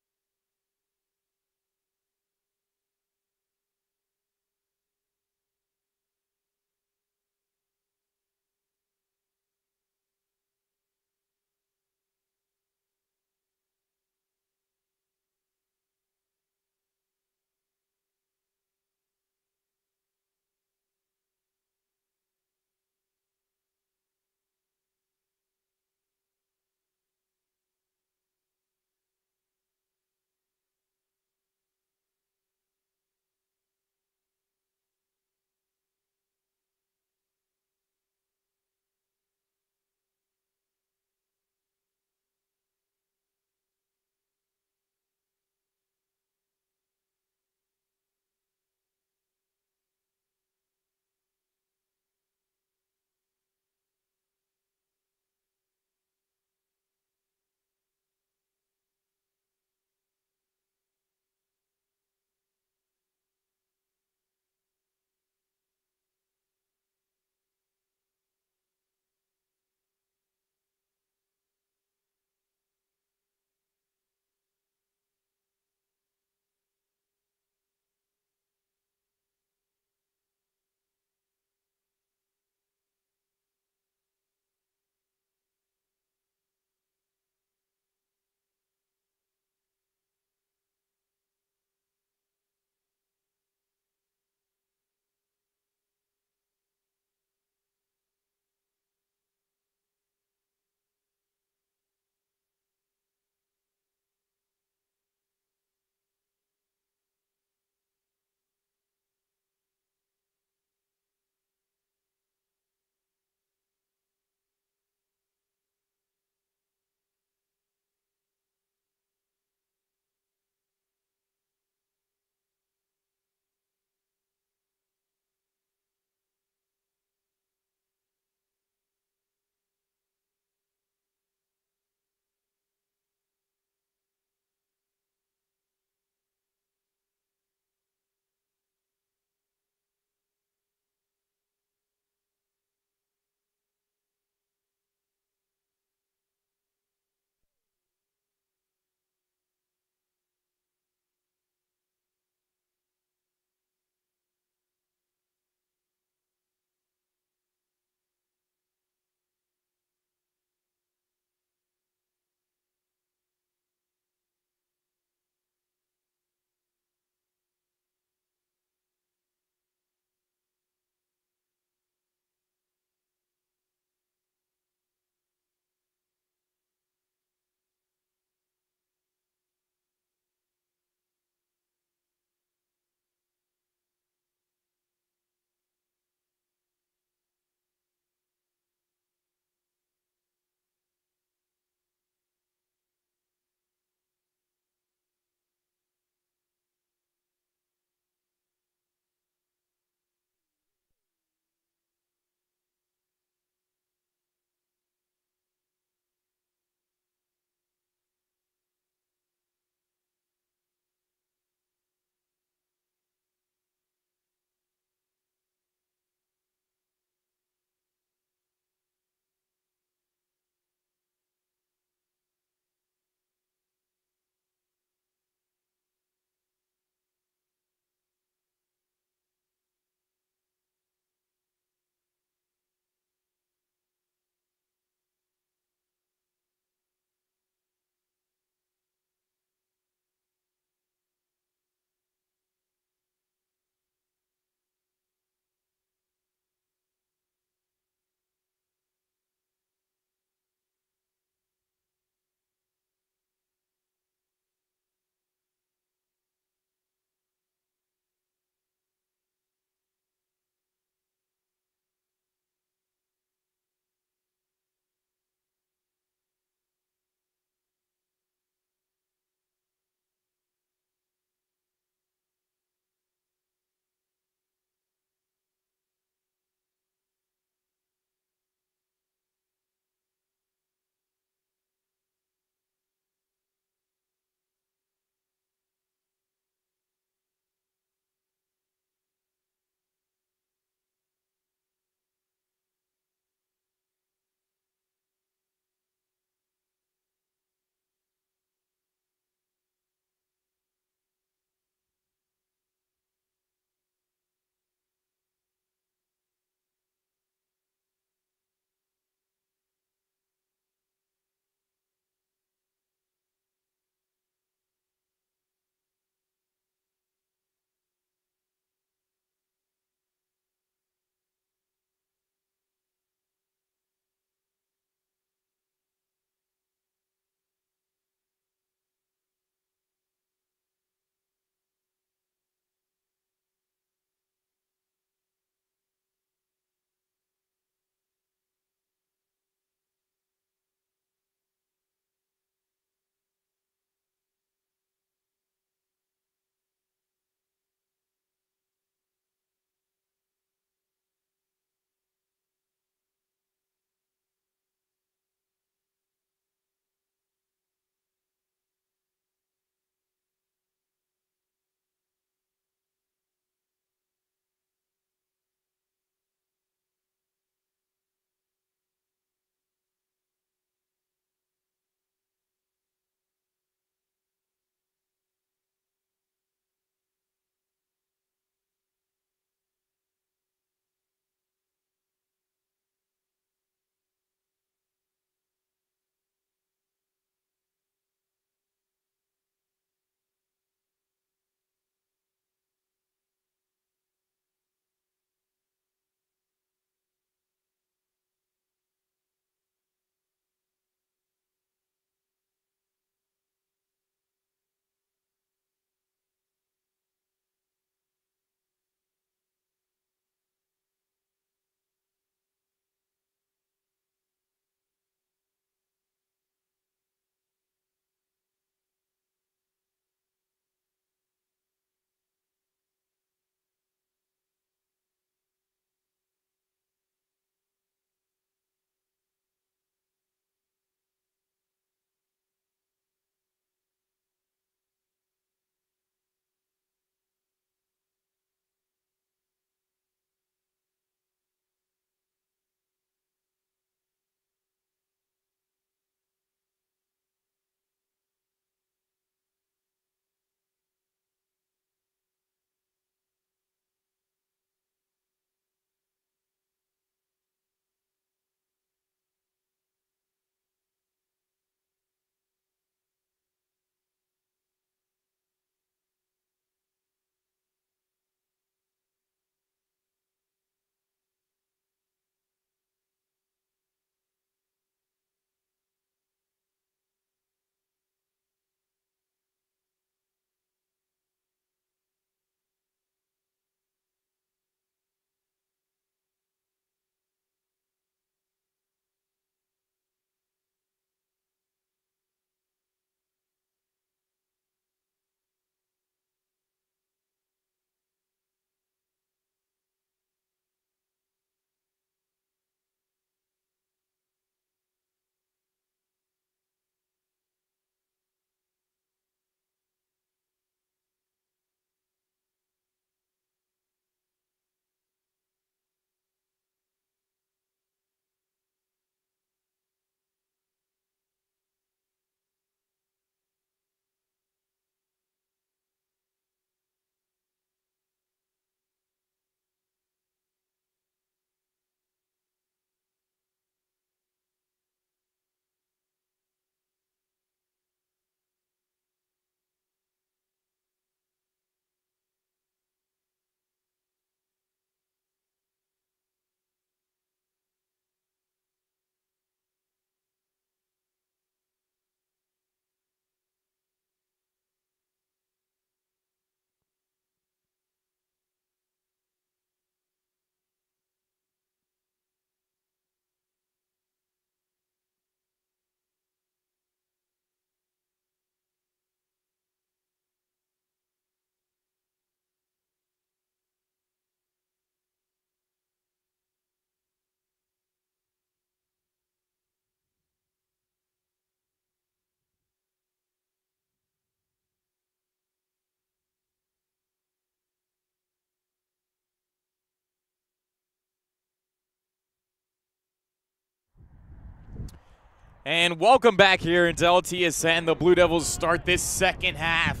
And welcome back here into LTSN. The Blue Devils start this second half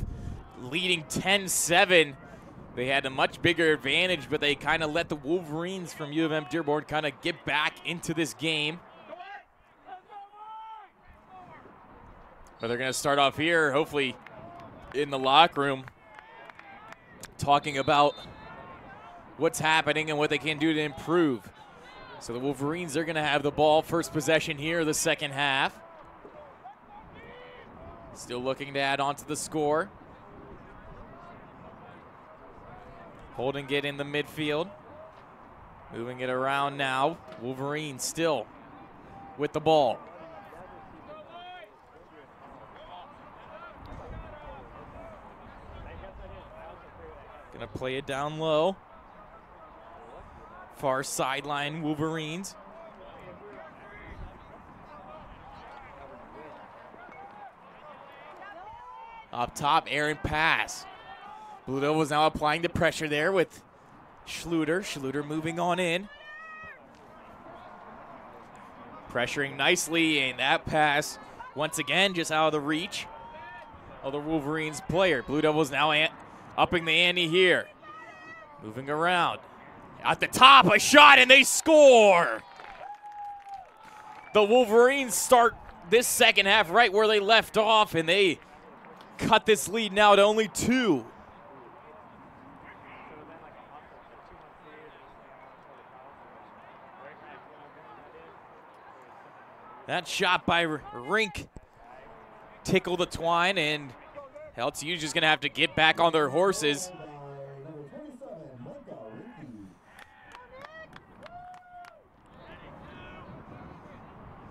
leading 10-7. They had a much bigger advantage, but they kind of let the Wolverines from U of M Dearborn kind of get back into this game. But they're going to start off here, hopefully in the locker room, talking about what's happening and what they can do to improve. So the Wolverines are going to have the ball first possession here the second half. Still looking to add on to the score. Holding it in the midfield. Moving it around now. Wolverines still with the ball. Gonna play it down low. Far sideline Wolverines. Up top, Aaron pass. Blue Devils now applying the pressure there with Schluter. Schluter moving on in. Pressuring nicely, and that pass, once again, just out of the reach of the Wolverines player. Blue Devils now upping the ante here. Moving around. At the top, a shot, and they score! The Wolverines start this second half right where they left off, and they cut this lead now to only 2. That shot by Rink tickled the twine, and LTU's just going to have to get back on their horses.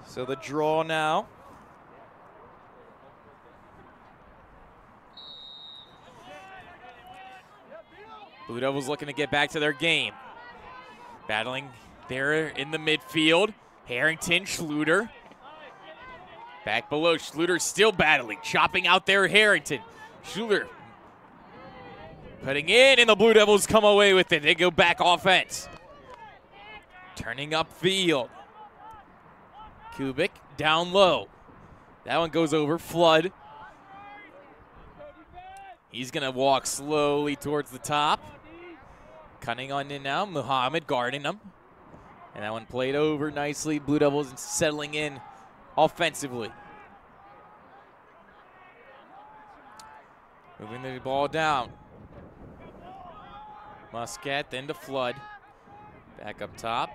So the draw now. Blue Devils looking to get back to their game. Battling there in the midfield. Harrington, Schluter. Back below, Schluter still battling, chopping out there Harrington. Schluter putting in, and the Blue Devils come away with it. They go back offense. Turning upfield. Kubik down low. That one goes over. Flood. He's going to walk slowly towards the top. Cutting on in now. Muhammad guarding him. And that one played over nicely. Blue Devils settling in offensively. Moving the ball down. Muscat, then to Flood. Back up top.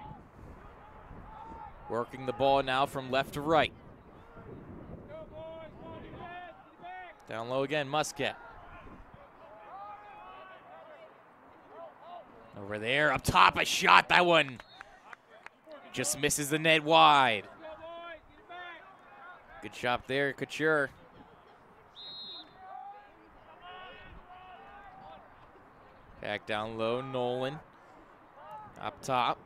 Working the ball now from left to right. Down low again, Muscat. Over there, up top, a shot. That one just misses the net wide. Good shot there, Couture. Back down low, Nolan. Up top.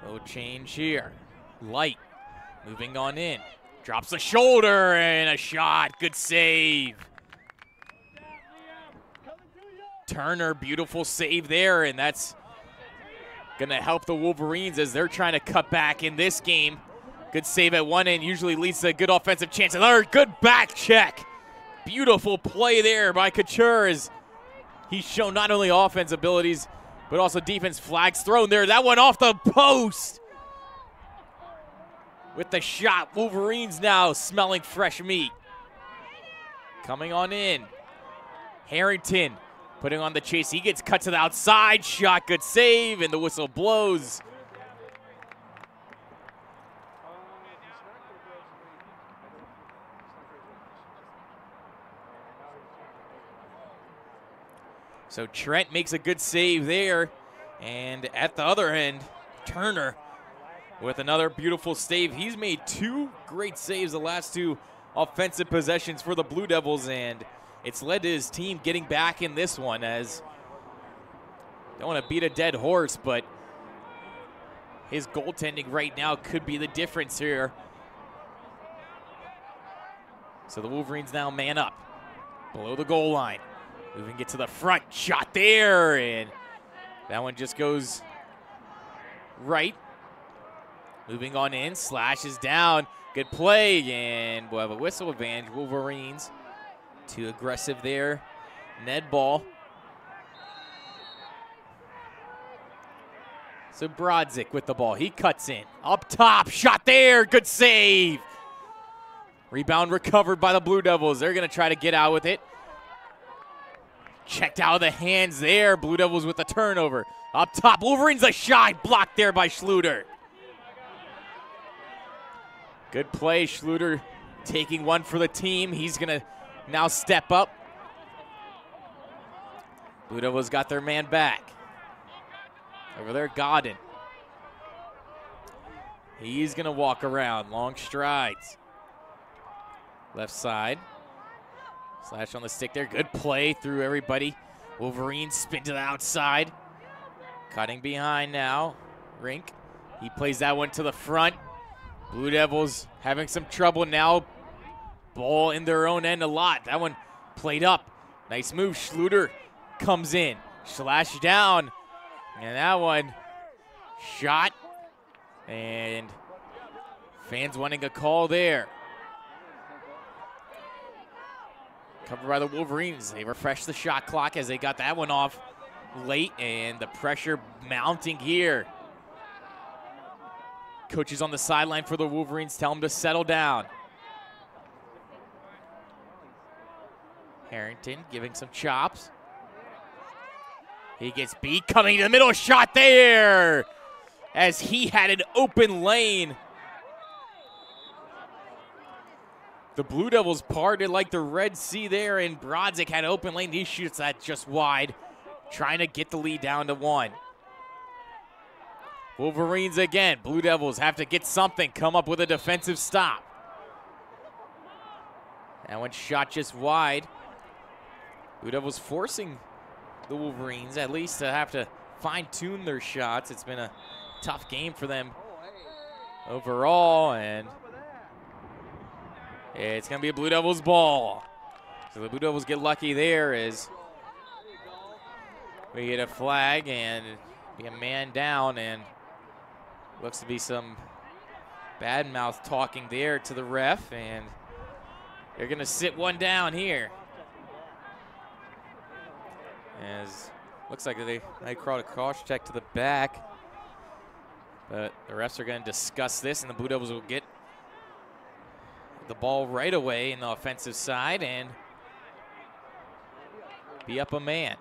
No change here. Light moving on in. Drops the shoulder and a shot. Good save. Turner, beautiful save there, and that's going to help the Wolverines as they're trying to cut back in this game. Good save at one end usually leads to a good offensive chance. Another good back check. Beautiful play there by Couture as he's shown not only offense abilities, but also defense. Flags thrown there. That one off the post. With the shot, Wolverines now smelling fresh meat. Coming on in. Harrington putting on the chase. He gets cut to the outside. Shot, good save, and the whistle blows. So Trent makes a good save there. And at the other end, Turner with another beautiful save. He's made 2 great saves the last 2 offensive possessions for the Blue Devils, and it's led to his team getting back in this one. As don't want to beat a dead horse, but his goaltending right now could be the difference here. So the Wolverines now man up below the goal line. Moving it to the front, shot there, and that one just goes right. Moving on in, slashes down. Good play, and we'll have a whistle advantage. Wolverines too aggressive there. Ned ball. So Brodzik with the ball. He cuts in. Up top, shot there. Good save. Rebound recovered by the Blue Devils. They're going to try to get out with it. Checked out of the hands there. Blue Devils with the turnover. Up top, Wolverines a shot. Blocked there by Schluter. Good play, Schluter taking one for the team. He's going to now step up. Blue Devils got their man back. Over there, Godin. He's going to walk around, long strides. Left side. Slash on the stick there. Good play through everybody. Wolverines spin to the outside. Cutting behind now. Rink. He plays that one to the front. Blue Devils having some trouble now. Ball in their own end a lot. That one played up. Nice move. Schluter comes in. Slash down. And that one shot. And fans wanting a call there. Covered by the Wolverines. They refreshed the shot clock as they got that one off late, and the pressure mounting here. Coaches on the sideline for the Wolverines tell them to settle down. Harrington giving some chops. He gets beat, coming to the middle, shot there as he had an open lane. The Blue Devils parted like the Red Sea there, and Brodzik had an open lane. He shoots that just wide, trying to get the lead down to 1. Wolverines again. Blue Devils have to get something, come up with a defensive stop. That one shot just wide. Blue Devils forcing the Wolverines at least to have to fine-tune their shots. It's been a tough game for them overall, and it's going to be a Blue Devils ball. So the Blue Devils get lucky there as we get a flag and be a man down, and looks to be some bad mouth talking there to the ref, and they're going to sit one down here. As looks like they crawled a caution check to the back, but the refs are going to discuss this, and the Blue Devils will get the ball right away in the offensive side and be up a man.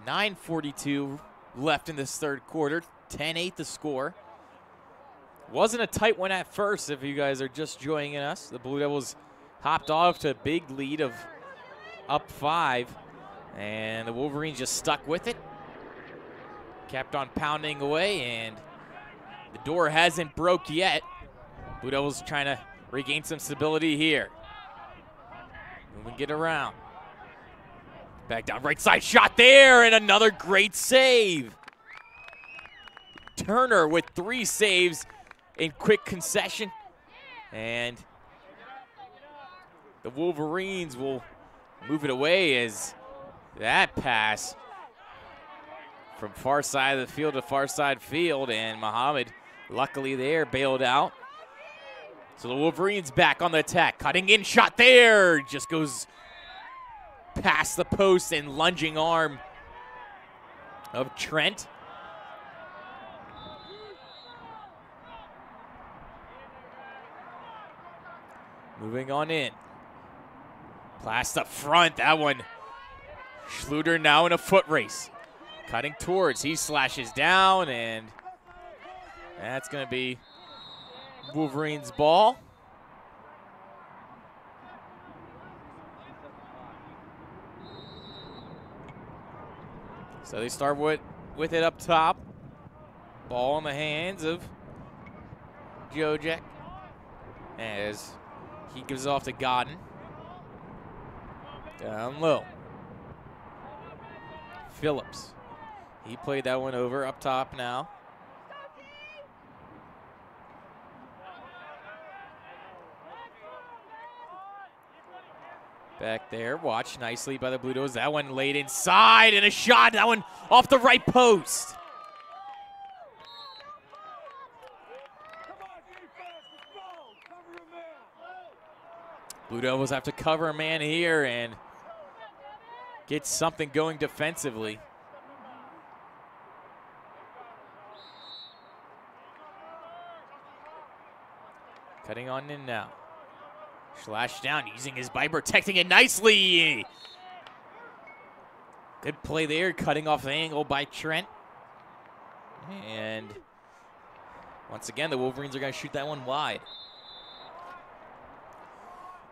9:42 left in this third quarter, 10-8 the score. Wasn't a tight one at first if you guys are just joining us. The Blue Devils hopped off to a big lead of up 5, and the Wolverines just stuck with it. Kept on pounding away, and the door hasn't broke yet. Blue Devils trying to regain some stability here. Move and get around. Back down right side, shot there, and another great save. Turner with 3 saves in quick concession. And the Wolverines will move it away as that pass from far side of the field to far side field, and Muhammad luckily there bailed out. So the Wolverines back on the attack, cutting in, shot there, just goes past the post and lunging arm of Trent. Moving on in. Plast up front, that one. Schluter now in a foot race. Cutting towards, he slashes down, and that's going to be Wolverines' ball. So they start with it up top. Ball in the hands of Jojek as he gives it off to Godin. Down low. Phillips. He played that one over up top now. Back there, watch nicely by the Blue Devils. That one laid inside and a shot. That one off the right post. Blue Devils have to cover a man here and get something going defensively. Cutting on in now. Slash down, using his bite, protecting it nicely. Good play there, cutting off the angle by Trent. And once again, the Wolverines are going to shoot that one wide.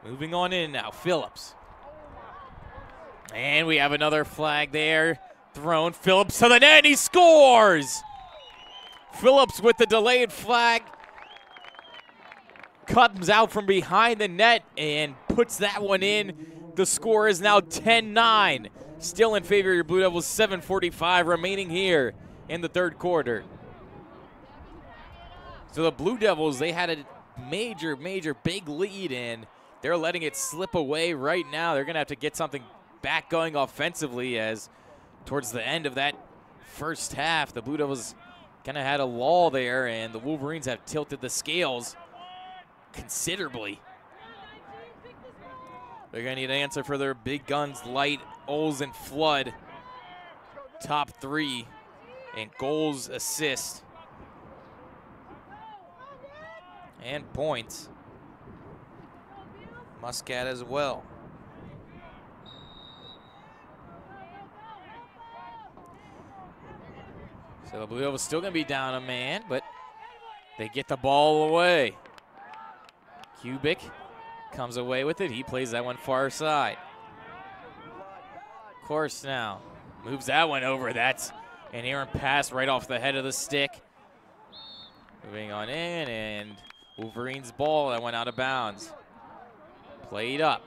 Moving on in now, Phillips. And we have another flag there thrown. Phillips to the net, and he scores! Phillips with the delayed flag comes out from behind the net and puts that one in. The score is now 10-9. Still in favor of your Blue Devils, 7:45 remaining here in the third quarter. So the Blue Devils, they had a major big lead, and they're letting it slip away right now. They're going to have to get something back going offensively, as towards the end of that first half, the Blue Devils kind of had a lull there, and the Wolverines have tilted the scales considerably. They're going to need an answer for their big guns, Light, Oles, and Flood. Top three in goals, assists, and points. Muscat as well. So the Blue Devils still going to be down a man, but they get the ball away. Kubik comes away with it. He plays that one far side. Of course now. Moves that one over. That's an errant pass right off the head of the stick. Moving on in, and Wolverines ball that went out of bounds. Played up.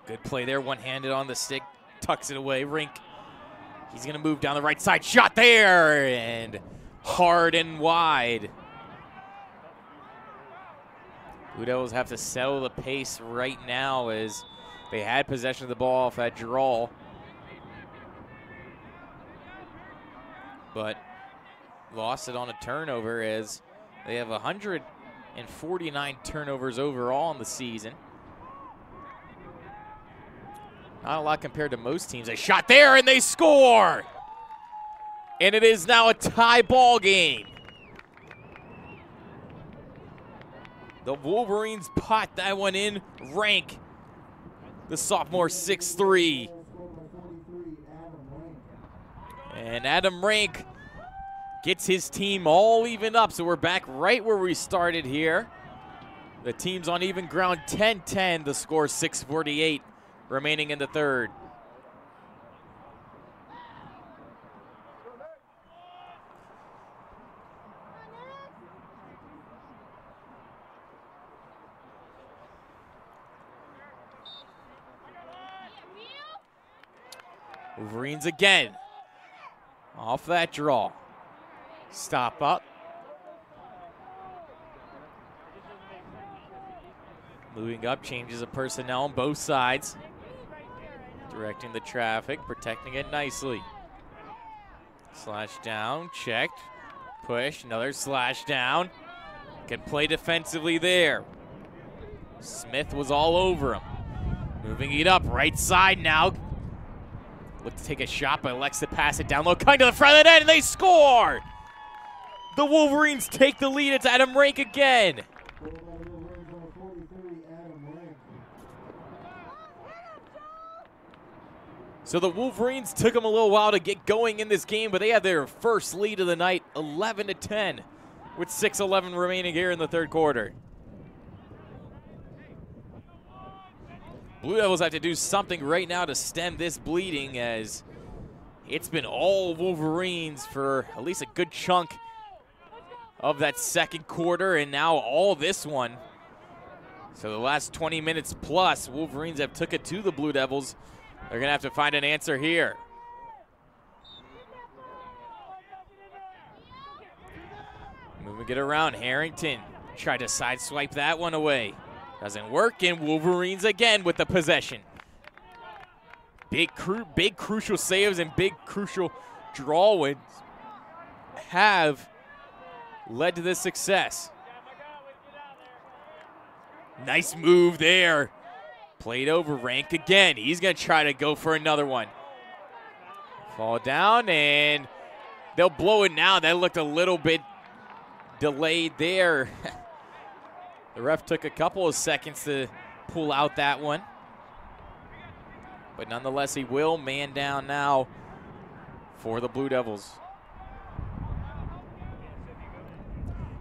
Good play there, one-handed on the stick. Tucks it away, Rink. He's going to move down the right side. Shot there, and hard and wide. Blue Devils have to settle the pace right now as they had possession of the ball off that draw. But lost it on a turnover, as they have 149 turnovers overall in the season. Not a lot compared to most teams. They shot there and they score! And it is now a tie ball game. The Wolverines pot that one in. Rank, the sophomore, 6'3". And Adam Rank gets his team all even up. So we're back right where we started here. The team's on even ground, 10-10. The score, 6:48 remaining in the third. Wolverines again. Off that draw. Stop up. Moving up, changes of personnel on both sides. Directing the traffic, protecting it nicely. Slash down, checked. Push, another slash down. Can play defensively there. Smith was all over him. Moving it up, right side now. Look to take a shot, but elects to pass it down low, coming to the front of the net, and they score! The Wolverines take the lead. It's Adam Rank again. So the Wolverines took them a little while to get going in this game, but they had their first lead of the night, 11-10, with 6:11 remaining here in the third quarter. Blue Devils have to do something right now to stem this bleeding, as it's been all Wolverines for at least a good chunk of that second quarter, and now all this one. So the last 20 minutes plus, Wolverines have took it to the Blue Devils. They're going to have to find an answer here. Moving it around, Harrington tried to sideswipe that one away. Doesn't work, and Wolverines again with the possession. Big crucial saves and big crucial draw wins have led to this success. Nice move there. Played over, Rank again. He's going to try to go for another one. Fall down, and they'll blow it now. That looked a little bit delayed there. The ref took a couple of seconds to pull out that one. But nonetheless, he will man down now for the Blue Devils.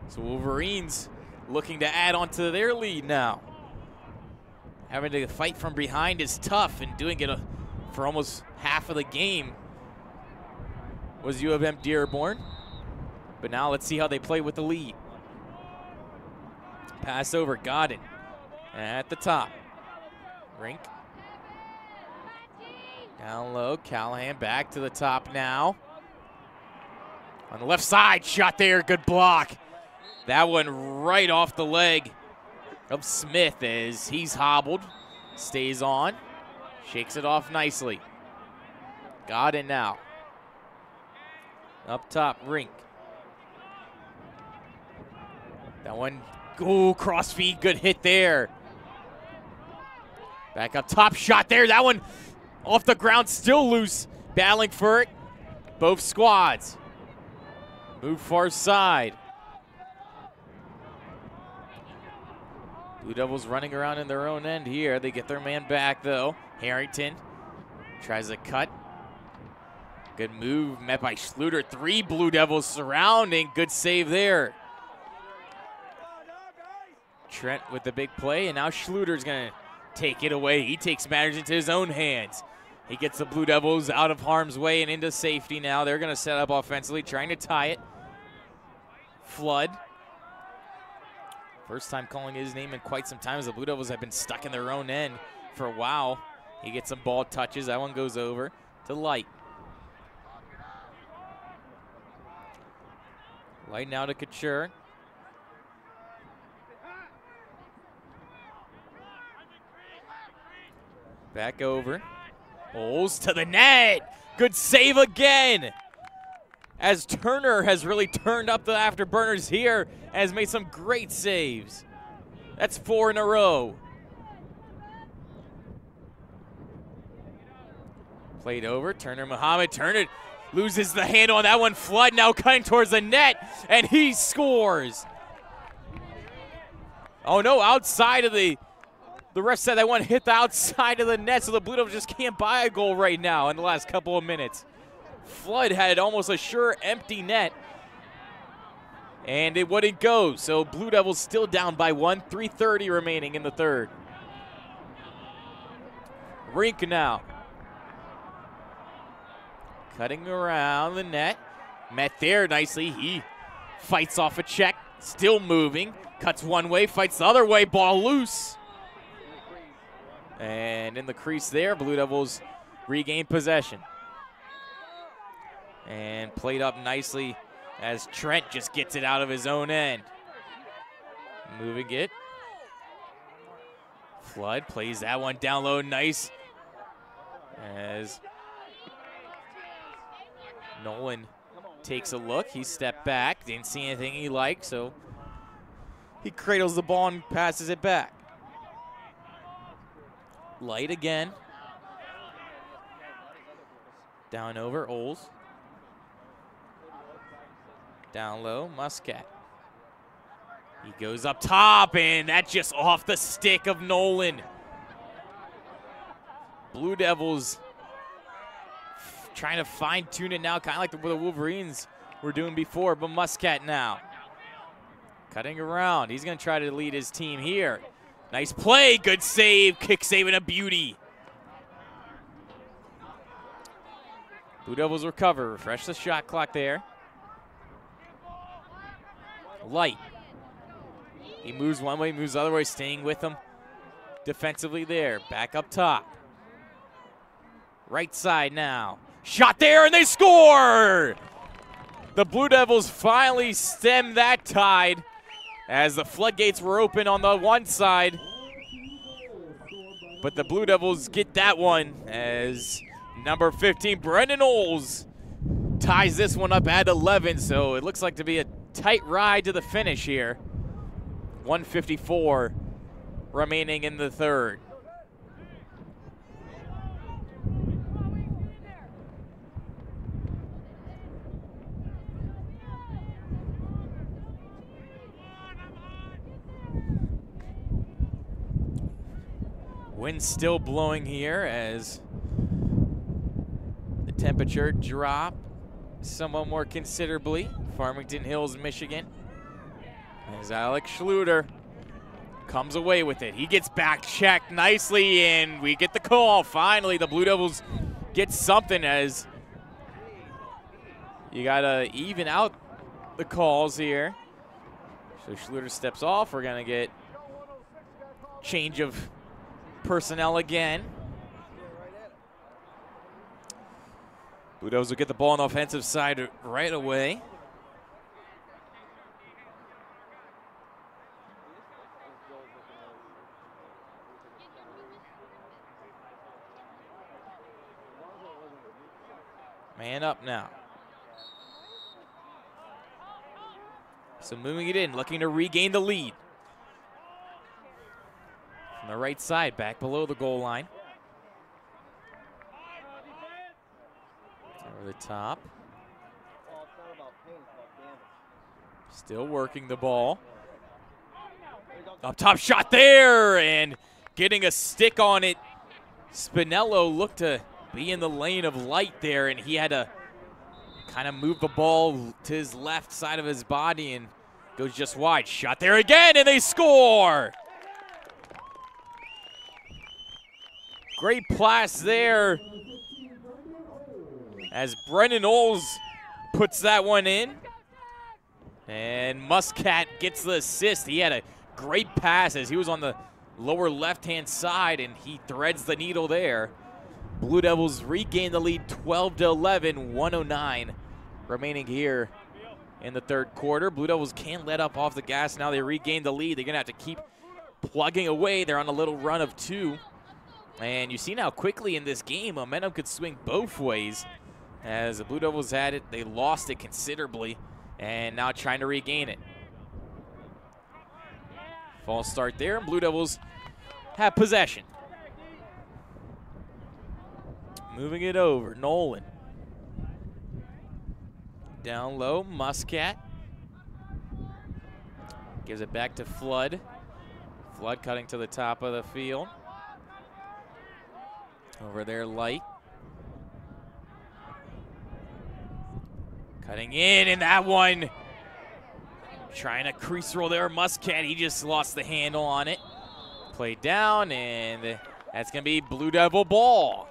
So Wolverines looking to add on to their lead now. Having to fight from behind is tough, and doing it for almost half of the game was U of M Dearborn. But now let's see how they play with the lead. Pass over, Godin at the top. Rink. Down low, Callahan back to the top now. On the left side, shot there, good block. That one right off the leg of Smith as he's hobbled. Stays on, shakes it off nicely. Godin now. Up top, Rink. That one, ooh, cross feed, good hit there. Back up top, shot there. That one off the ground, still loose. Battling for it, both squads. Move far side. Blue Devils running around in their own end here. They get their man back, though. Harrington tries a cut. Good move met by Schluter. 3 Blue Devils surrounding. Good save there. Trent with the big play, and now Schluter's going to take it away. He takes matters into his own hands. He gets the Blue Devils out of harm's way and into safety now. They're going to set up offensively, trying to tie it. Flood. First time calling his name in quite some time, as the Blue Devils have been stuck in their own end for a while. He gets some ball touches. That one goes over to Light. Light now to Couture. Back over. Holes to the net. Good save again. As Turner has really turned up the afterburners here and has made some great saves. That's 4 in a row. Played over, Turner Muhammad. Turner loses the handle on that one. Flood now cutting towards the net, and he scores. Oh no, outside of the ref said that one hit the outside of the net, so the Blue Devils just can't buy a goal right now in the last couple of minutes. Flood had almost a sure empty net, and it wouldn't go. So Blue Devils still down by 1, 3:30 remaining in the third. Rink now. Cutting around the net. Met there nicely. He fights off a check. Still moving. Cuts one way, fights the other way. Ball loose. And in the crease there, Blue Devils regain possession. And played up nicely as Trent just gets it out of his own end. Moving it. Flood plays that one down low, nice. As Nolan takes a look, he stepped back, didn't see anything he liked, so he cradles the ball and passes it back. Light again. Down over, Oles. Down low, Muscat. He goes up top, and that's just off the stick of Nolan. Blue Devils trying to fine-tune it now, kind of like the Wolverines were doing before, but Muscat now. Cutting around. He's going to try to lead his team here. Nice play, good save, kick save and a beauty. Blue Devils recover, refresh the shot clock there. Light. He moves one way, moves the other way, staying with him defensively there. Back up top. Right side now. Shot there, and they score! The Blue Devils finally stem that tide as the floodgates were open on the one side. But the Blue Devils get that one as number 15, Brendan Oles, ties this one up at 11. So it looks like to be a tight ride to the finish here. 154 remaining in the third. Wind still blowing here as the temperature dropped somewhat more considerably. Farmington Hills, Michigan. As Alex Schluter comes away with it. He gets back checked nicely, and we get the call. Finally, the Blue Devils get something as you got to even out the calls here. So Schluter steps off. We're going to get change of personnel again. Blue Devils will get the ball on the offensive side right away. Man up now. So moving it in, looking to regain the lead. On the right side, back below the goal line. Over the top. Still working the ball. Up top shot there, and getting a stick on it. Spinello looked to be in the lane of light there, and he had to kind of move the ball to his left side of his body and goes just wide. Shot there again, and they score! Great pass there as Brendan Oles puts that one in. And Muscat gets the assist. He had a great pass as he was on the lower left-hand side, and he threads the needle there. Blue Devils regain the lead 12-11, 1:09 remaining here in the third quarter. Blue Devils can't let up off the gas. Now they regain the lead. They're going to have to keep plugging away. They're on a little run of 2. And you see now quickly in this game, momentum could swing both ways. As the Blue Devils had it, they lost it considerably, and now trying to regain it. False start there, and Blue Devils have possession. Moving it over, Nolan. Down low, Muscat. Gives it back to Flood. Flood cutting to the top of the field. Over there, Light. Cutting in, and that one trying to crease roll there. Muscat, he just lost the handle on it. Played down, and that's going to be Blue Devil ball.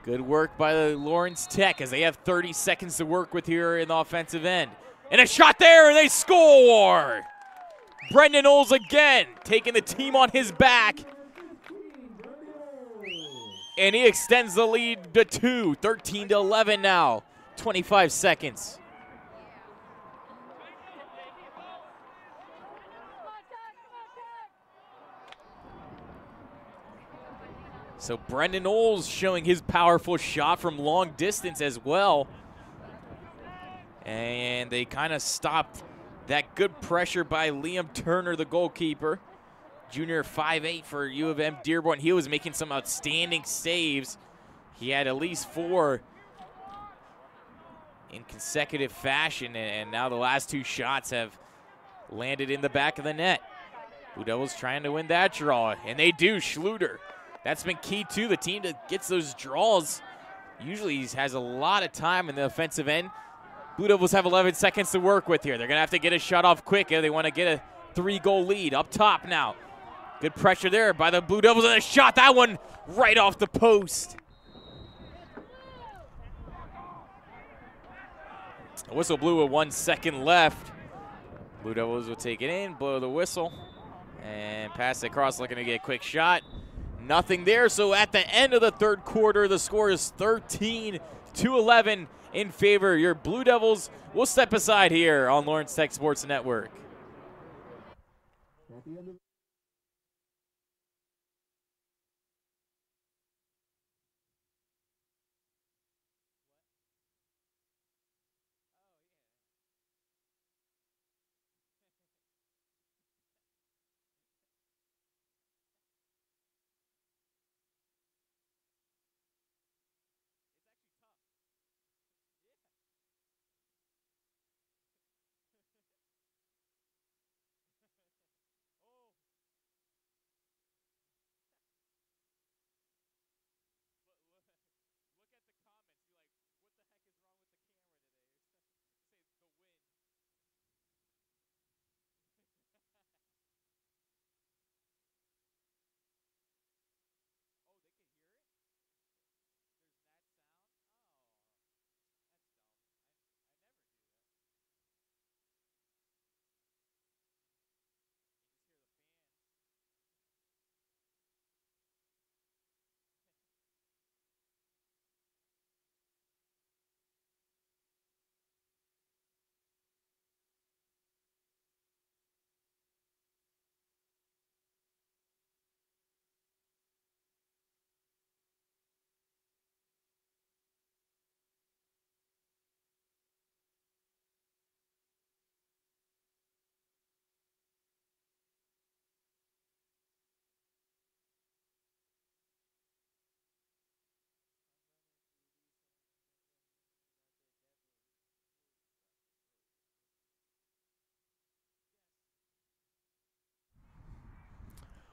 Good work by the Lawrence Tech as they have 30 seconds to work with here in the offensive end. And a shot there, and they score! Brendan Oles again, taking the team on his back. And he extends the lead to 2, 13-11 now, 25 seconds. So Brendan Oles showing his powerful shot from long distance as well. And they kind of stopped that good pressure by Liam Turner, the goalkeeper. Junior 5'8" for U of M Dearborn. He was making some outstanding saves. He had at least 4 in consecutive fashion, and now the last 2 shots have landed in the back of the net. Blue Devils trying to win that draw, and they do. Schluter. That's been key to the team that gets those draws. Usually he has a lot of time in the offensive end. Blue Devils have 11 seconds to work with here. They're going to have to get a shot off quick if they want to get a 3-goal lead. Up top now. Good pressure there by the Blue Devils, and a shot. That one right off the post. The whistle blew with 1 second left. Blue Devils will take it in, blow the whistle, and pass it across, looking to get a quick shot. Nothing there, so at the end of the third quarter, the score is 13-11 in favor of your Blue Devils. We'll step aside here on Lawrence Tech Sports Network.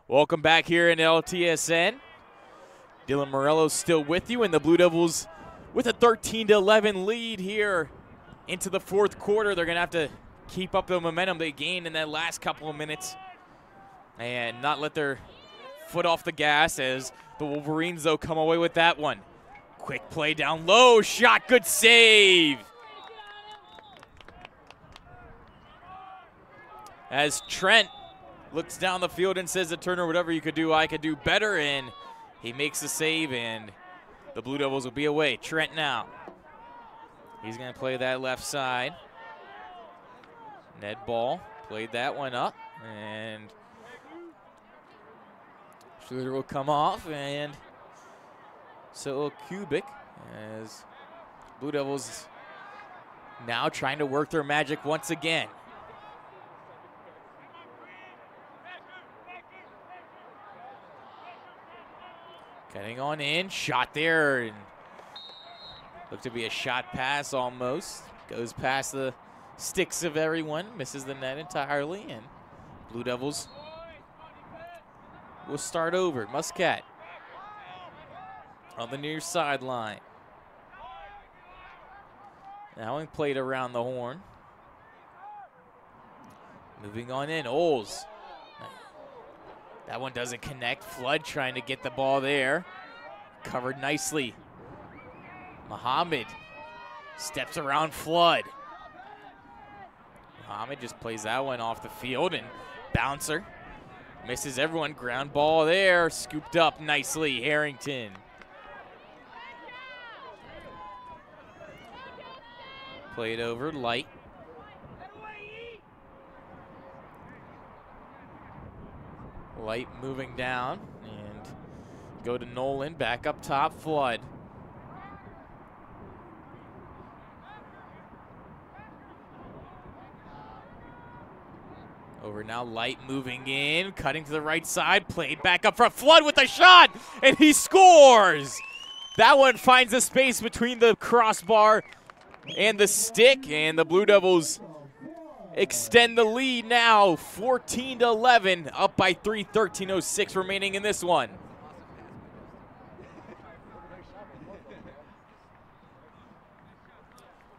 Welcome back here in LTSN. Dylan Morello still with you, and the Blue Devils with a 13-11 lead here into the fourth quarter. They're going to have to keep up the momentum they gained in that last couple of minutes and not let their foot off the gas as the Wolverines, though, come away with that one. Quick play down low, shot, good save. As Trent looks down the field and says to Turner, whatever you could do, I could do better, and he makes the save, and the Blue Devils will be away. Trent now. He's going to play that left side. Ned Ball played that one up, and Schluter will come off, and so will Kubik, as Blue Devils now trying to work their magic once again. Cutting on in, shot there, and looked to be a shot pass almost. Goes past the sticks of everyone, misses the net entirely, and Blue Devils will start over. Muscat on the near sideline. Now he played around the horn. Moving on in, Oles. That one doesn't connect. Flood trying to get the ball there. Covered nicely. Muhammad steps around Flood. Muhammad just plays that one off the field, and bouncer misses everyone. Ground ball there. Scooped up nicely. Harrington. Played over Light. Light moving down, and go to Nolan, back up top, Flood. Over now, Light moving in, cutting to the right side, played back up front, Flood with a shot, and he scores! That one finds a space between the crossbar and the stick, and the Blue Devils extend the lead now, 14-11, up by 3, 13:06 remaining in this one.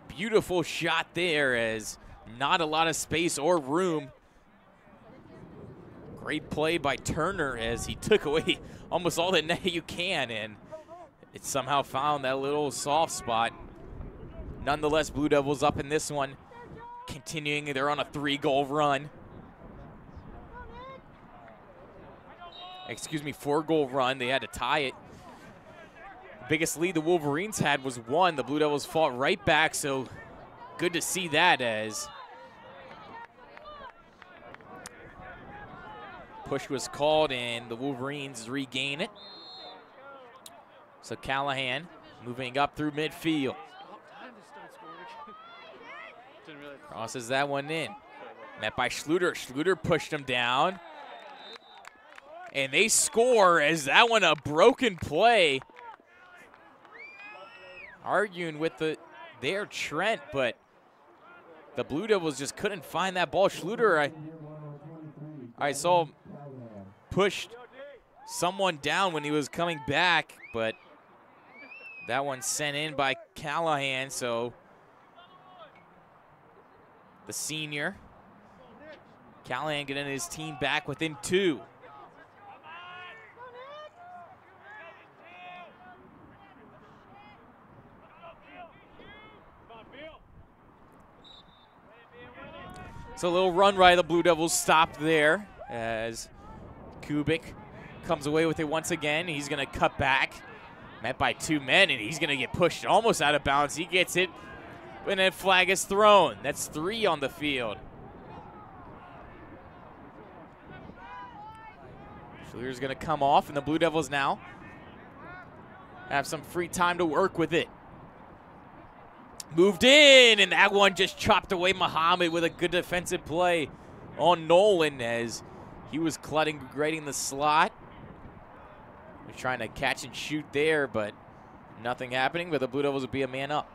Beautiful shot there, as not a lot of space or room. Great play by Turner as he took away almost all the net you can, and it somehow found that little soft spot. Nonetheless, Blue Devils up in this one. Continuing, they're on a 3-goal run. Excuse me, 4-goal run. They had to tie it. The biggest lead the Wolverines had was 1. The Blue Devils fought right back, so good to see that as push was called and the Wolverines regain it. So Callahan moving up through midfield. Crosses that one in. Met by Schluter. Schluter pushed him down. And they score as that one a broken play. Arguing with their Trent, but the Blue Devils just couldn't find that ball. Schluter, I saw pushed someone down when he was coming back, but that one sent in by Callahan, so the senior, Callahan getting his team back within 2. So a little run right, the Blue Devils stopped there as Kubik comes away with it once again. He's going to cut back, met by 2 men, and he's going to get pushed almost out of bounds. He gets it. And then flag is thrown. That's 3 on the field. Schluter's going to come off, and the Blue Devils now have some free time to work with it. Moved in, and that one just chopped away Muhammad with a good defensive play on Nolan as he was grading the slot. He's trying to catch and shoot there, but nothing happening, but the Blue Devils will be a man up.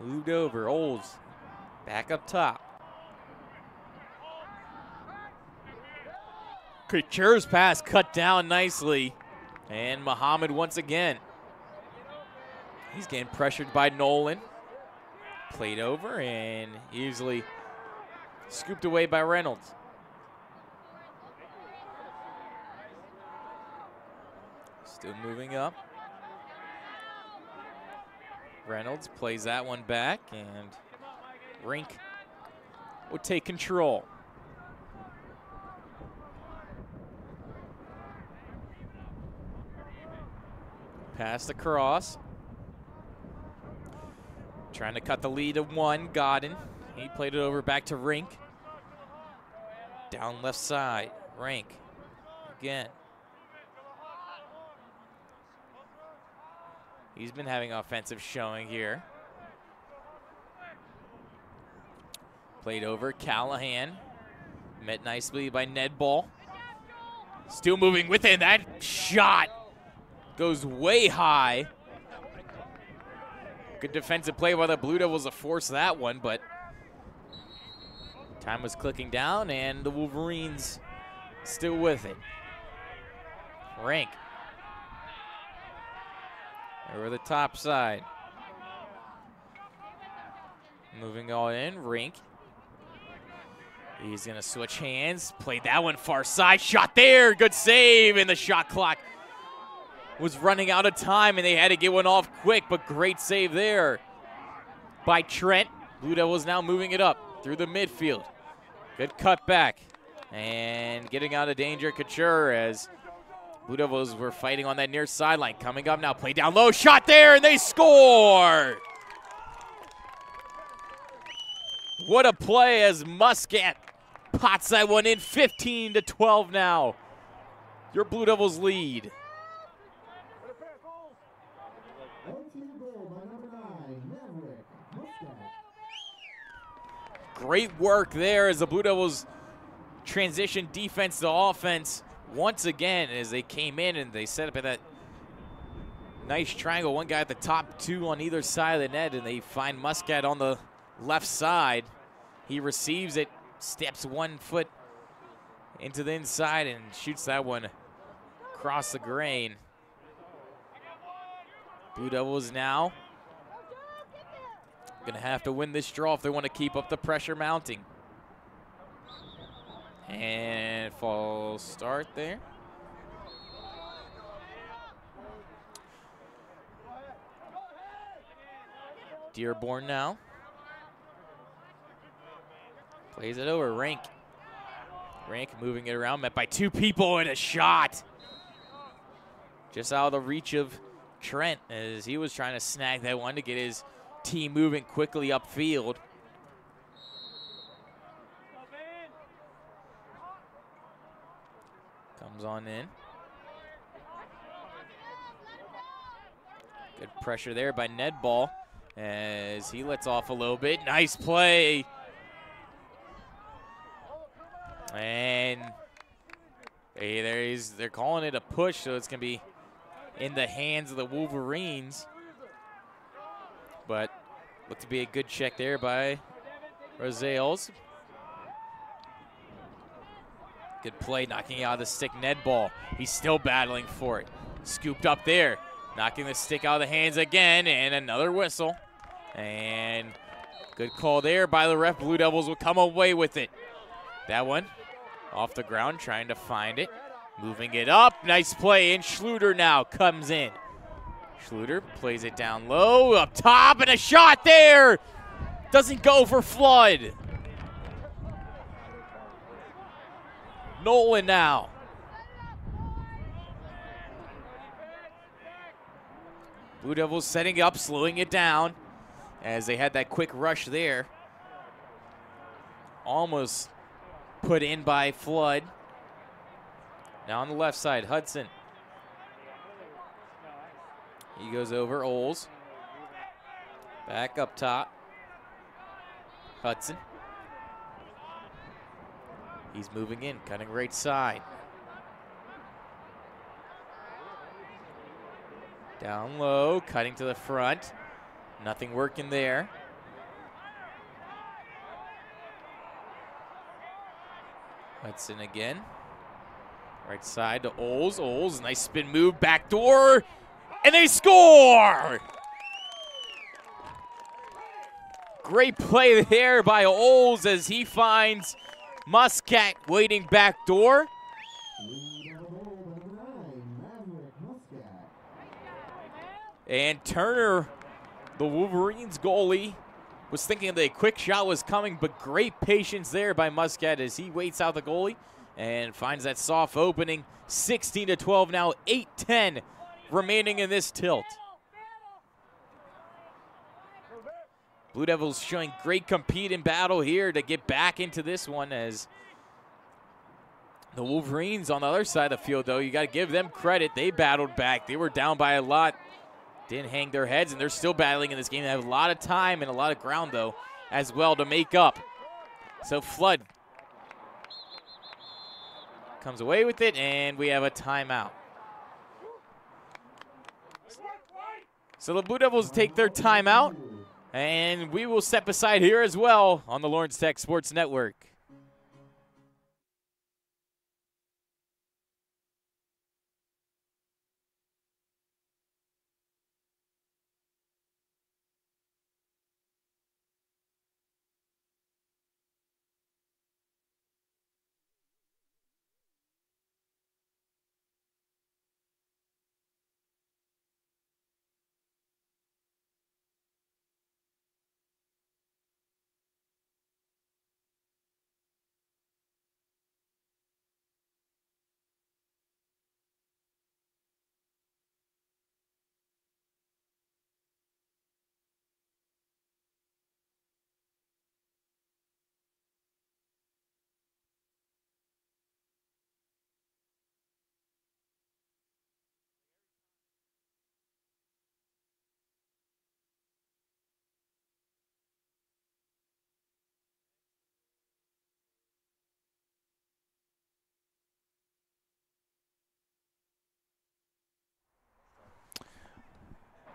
Moved over, Olds. Back up top. Couture's pass cut down nicely. And Muhammad once again. He's getting pressured by Nolan. Played over and easily scooped away by Reynolds. Still moving up. Reynolds plays that one back, and Rink will take control. Pass across. Trying to cut the lead to 1, Godin. He played it over back to Rink. Down left side, Rink again. He's been having an offensive showing here. Played over, Callahan. Met nicely by Ned Ball. Still moving within. That shot goes way high. Good defensive play by the Blue Devils to force that one, but time was clicking down, and the Wolverines still with it. Rink. Over the top side. Moving all in, Rink. He's gonna switch hands. Played that one far side. Shot there, good save, and the shot clock was running out of time, and they had to get one off quick, but great save there by Trent. Blue Devils now moving it up through the midfield. Good cut back, and getting out of danger, Couture, as Blue Devils were fighting on that near sideline. Coming up now, play down low, shot there, and they score! What a play as Muscat pots that one in. 15-12 now. Your Blue Devils lead. LTU goal by number 9, Muscat. Great work there as the Blue Devils transition defense to offense once again as they came in and they set up at that nice triangle. One guy at the top, 2 on either side of the net, and they find Muscat on the left side. He receives it, steps 1 foot into the inside and shoots that one across the grain. Blue Devils now gonna have to win this draw if they want to keep up the pressure mounting. And false start there. Dearborn now. Plays it over, Rink. Rink moving it around, met by 2 people and a shot. Just out of the reach of Trent as he was trying to snag that one to get his team moving quickly upfield. Comes on in. Good pressure there by Ned Ball as he lets off a little bit. Nice play. And hey, they're calling it a push, so it's going to be in the hands of the Wolverines. But looked to be a good check there by Rosales. Good play, knocking out of the stick, Ned Ball. He's still battling for it. Scooped up there, knocking the stick out of the hands again, and another whistle. And good call there by the ref. Blue Devils will come away with it. That one off the ground, trying to find it. Moving it up, nice play, and Schluter now comes in. Schluter plays it down low, up top, and a shot there. Doesn't go for Flood. Nolan now. Blue Devils setting up, slowing it down as they had that quick rush there. Almost put in by Flood. Now on the left side, Hudson. He goes over, Oles. Back up top. Hudson. He's moving in, cutting right side. Down low, cutting to the front. Nothing working there. Hudson again. Right side to Oles. Oles, nice spin move, backdoor, and they score! Great play there by Oles as he finds Muscat waiting backdoor. And Turner, the Wolverines goalie, was thinking that a quick shot was coming, but great patience there by Muscat as he waits out the goalie and finds that soft opening. 16-12 now, 8-10 remaining in this tilt. Blue Devils showing great compete and battle here to get back into this one, as the Wolverines on the other side of the field, though, you got to give them credit. They battled back. They were down by a lot. Didn't hang their heads, and they're still battling in this game. They have a lot of time and a lot of ground, though, as well to make up. So Flood comes away with it, and we have a timeout. So the Blue Devils take their timeout, and we will step aside here as well on the Lawrence Tech Sports Network.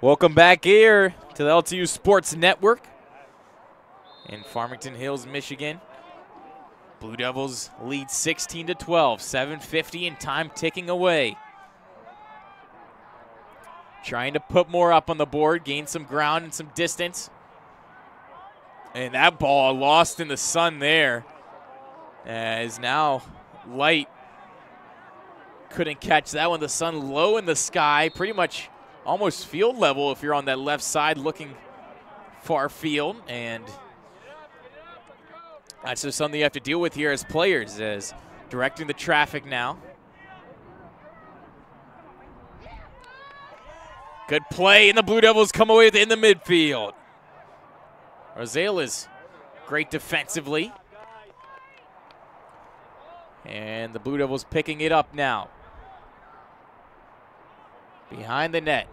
Welcome back here to the LTU Sports Network in Farmington Hills, Michigan. Blue Devils lead 16-12, 7:50 and time ticking away. Trying to put more up on the board, gain some ground and some distance. And that ball lost in the sun there. As now Light couldn't catch that one. The sun low in the sky, pretty much almost field level if you're on that left side looking far field, and that's just something you have to deal with here as players, as directing the traffic now. Good play, and the Blue Devils come away with it in the midfield. Rosales, great defensively. And the Blue Devils picking it up now. Behind the net.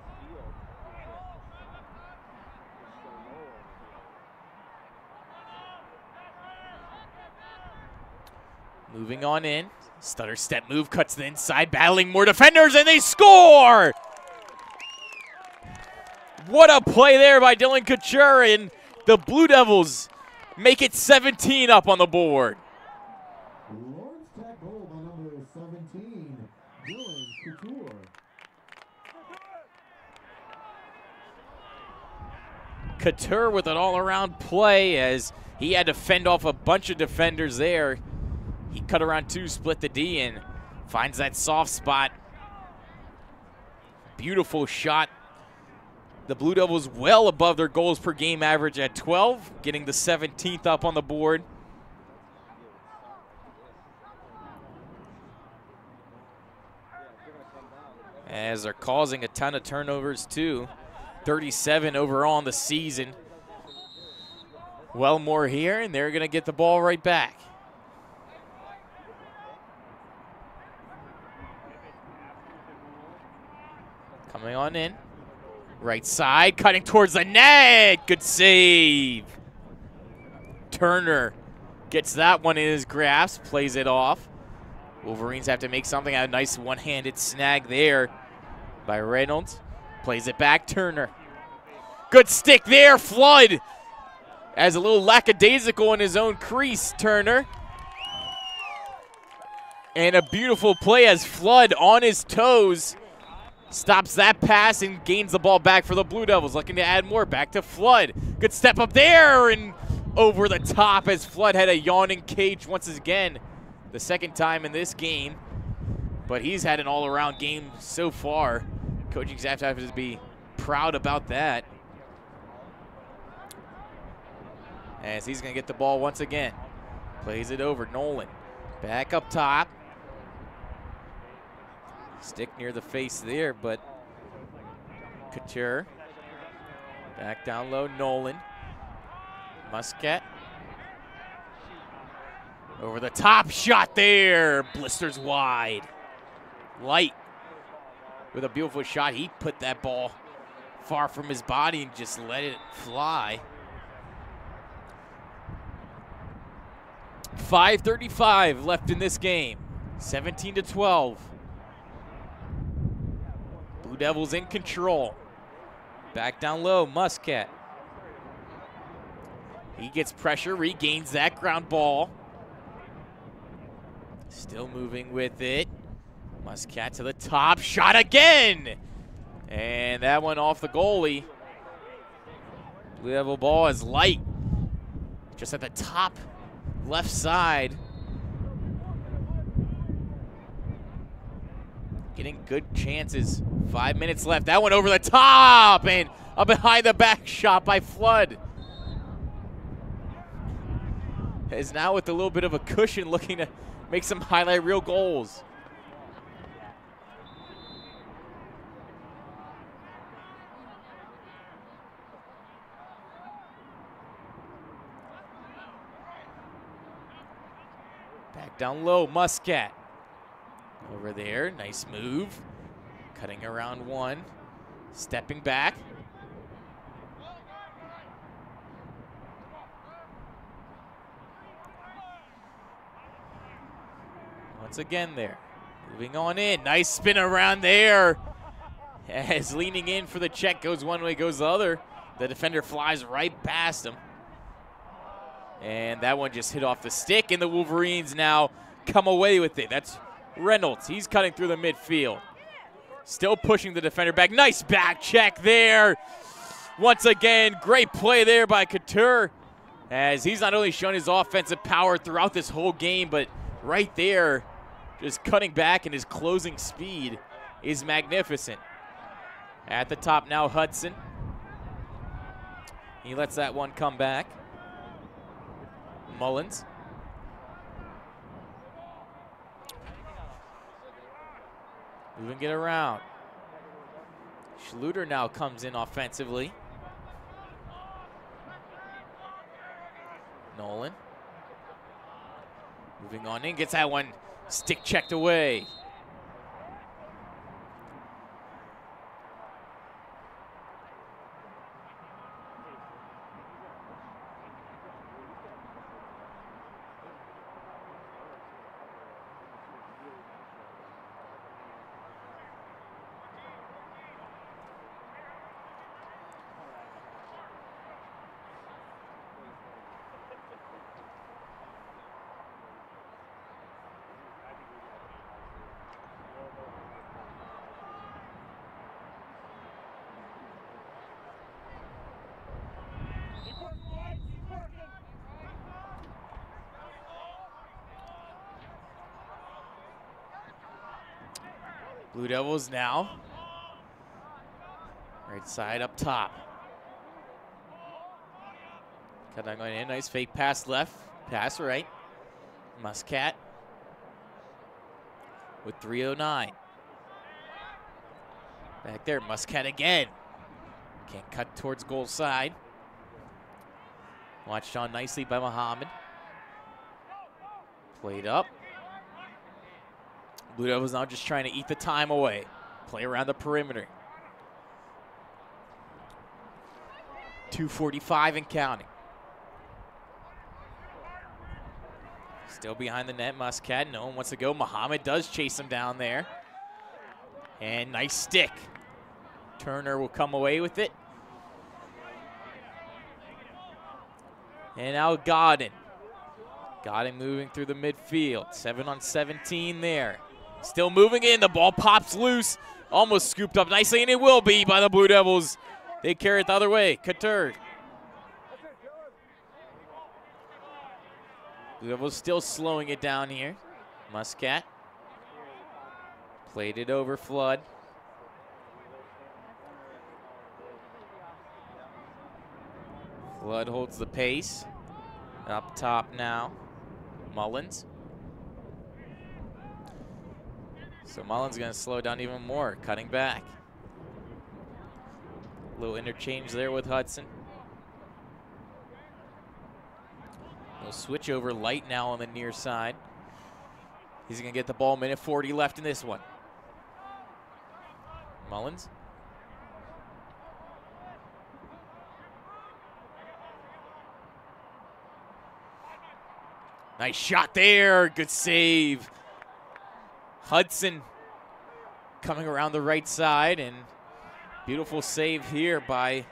Moving on in. Stutter step move, cuts the inside, battling more defenders, and they score! What a play there by Dylan Couture, and the Blue Devils make it 17 up on the board. Lawrence Tech goal by number 17, Dylan Couture. Couture with an all-around play as he had to fend off a bunch of defenders there. He cut around two, split the D, and finds that soft spot. Beautiful shot. The Blue Devils well above their goals per game average at 12, getting the 17th up on the board. As they're causing a ton of turnovers too. 37 overall in the season. Wellmore here, and they're gonna get the ball right back. Coming on in. Right side, cutting towards the net. Good save. Turner gets that one in his grasp, plays it off. Wolverines have to make something out. A nice one-handed snag there by Reynolds. Plays it back, Turner. Good stick there, Flood. As a little lackadaisical in his own crease, Turner. And a beautiful play as Flood on his toes stops that pass and gains the ball back for the Blue Devils. Looking to add more. Back to Flood. Good step up there and over the top as Flood had a yawning cage once again. The second time in this game. But he's had an all-around game so far. Coaching staff has to be proud about that. As he's going to get the ball once again. Plays it over. Nolan back up top. Stick near the face there, but Couture. Back down low, Nolan. Muscat. Over the top, shot there. Blisters wide. Light with a beautiful shot. He put that ball far from his body and just let it fly. 5:35 left in this game. 17-12. Blue Devils in control. Back down low, Muscat. He gets pressure, regains that ground ball. Still moving with it. Muscat to the top, shot again! And that one off the goalie. Blue Devil ball is light. Just at the top left side. Getting good chances. 5 minutes left. That one over the top and a behind the back shot by Flood. Is now with a little bit of a cushion looking to make some highlight reel goals. Back down low, Muscat. Over there, nice move. Cutting around one, stepping back. Once again there, moving on in. Nice spin around there. As leaning in for the check, goes one way, goes the other. The defender flies right past him. And that one just hit off the stick, and the Wolverines now come away with it. That's Reynolds. He's cutting through the midfield. Still pushing the defender back. Nice back check there. Once again, great play there by Couture, as he's not only shown his offensive power throughout this whole game, but right there, just cutting back, and his closing speed is magnificent. At the top now, Hudson. He lets that one come back. Mullins. Moving it around. Schluter now comes in offensively. Nolan. Moving on in, gets that one stick checked away. Blue Devils now. Right side up top. Cutting going in, nice fake pass left, pass right. Muscat with 3:09. Back there, Muscat again. Can't cut towards goal side. Watched on nicely by Muhammad. Played up. Blue Devils now just trying to eat the time away. Play around the perimeter. 2:45 and counting. Still behind the net, Muscat. No one wants to go. Muhammad does chase him down there. And nice stick. Turner will come away with it. And now Godin. Got him moving through the midfield. 7 on 17 there. Still moving in. The ball pops loose. Almost scooped up nicely, and it will be by the Blue Devils. They carry it the other way. Couture. Blue Devils still slowing it down here. Muscat. Played it over Flood. Flood holds the pace. Up top now, Mullins. So Mullins going to slow down even more, cutting back. A little interchange there with Hudson. We'll switch over Light now on the near side. He's going to get the ball, minute 40 left in this one. Mullins. Nice shot there, good save. Hudson coming around the right side, and beautiful save here by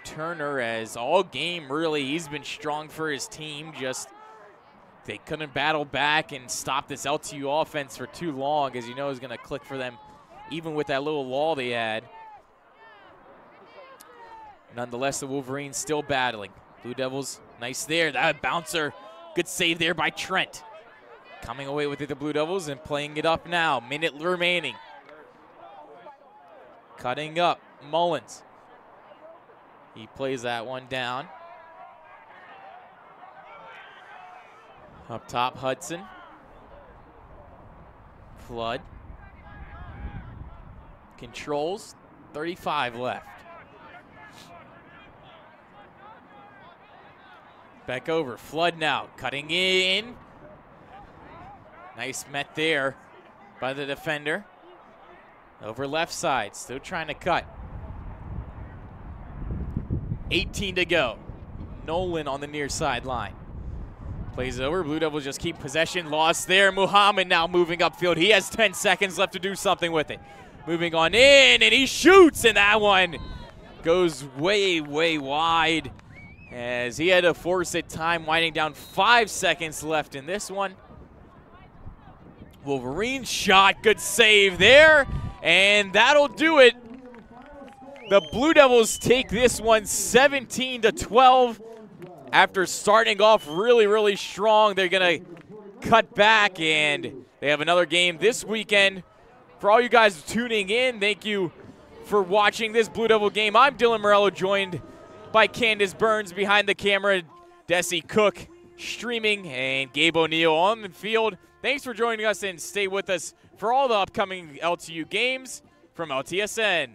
Turner, as all game really he's been strong for his team. Just they couldn't battle back and stop this LTU offense for too long, as you know is going to click for them even with that little lull they had. Nonetheless, the Wolverines still battling. Blue Devils, nice there, that bouncer. Good save there by Trent. Coming away with it, the Blue Devils, and playing it up now. Minute remaining. Cutting up, Mullins. He plays that one down. Up top, Hudson. Flood. Controls, 35 left. Back over, Flood now, cutting in. Nice met there by the defender. Over left side, still trying to cut. 18 to go. Nolan on the near sideline. Plays it over, Blue Devils just keep possession, lost there. Muhammad now moving upfield. He has 10 seconds left to do something with it. Moving on in, and he shoots, and that one goes way, way wide, as he had to force it, time winding down. 5 seconds left in this one. Wolverine shot, good save there, and that'll do it. The Blue Devils take this one 17-12. After starting off really, really strong, they're gonna cut back, and they have another game this weekend. For all you guys tuning in, thank you for watching this Blue Devil game. I'm Dylan Morello, joined by Candace Burns behind the camera, Desi Cook streaming, and Gabe O'Neill on the field. Thanks for joining us, and stay with us for all the upcoming LTU games from LTSN.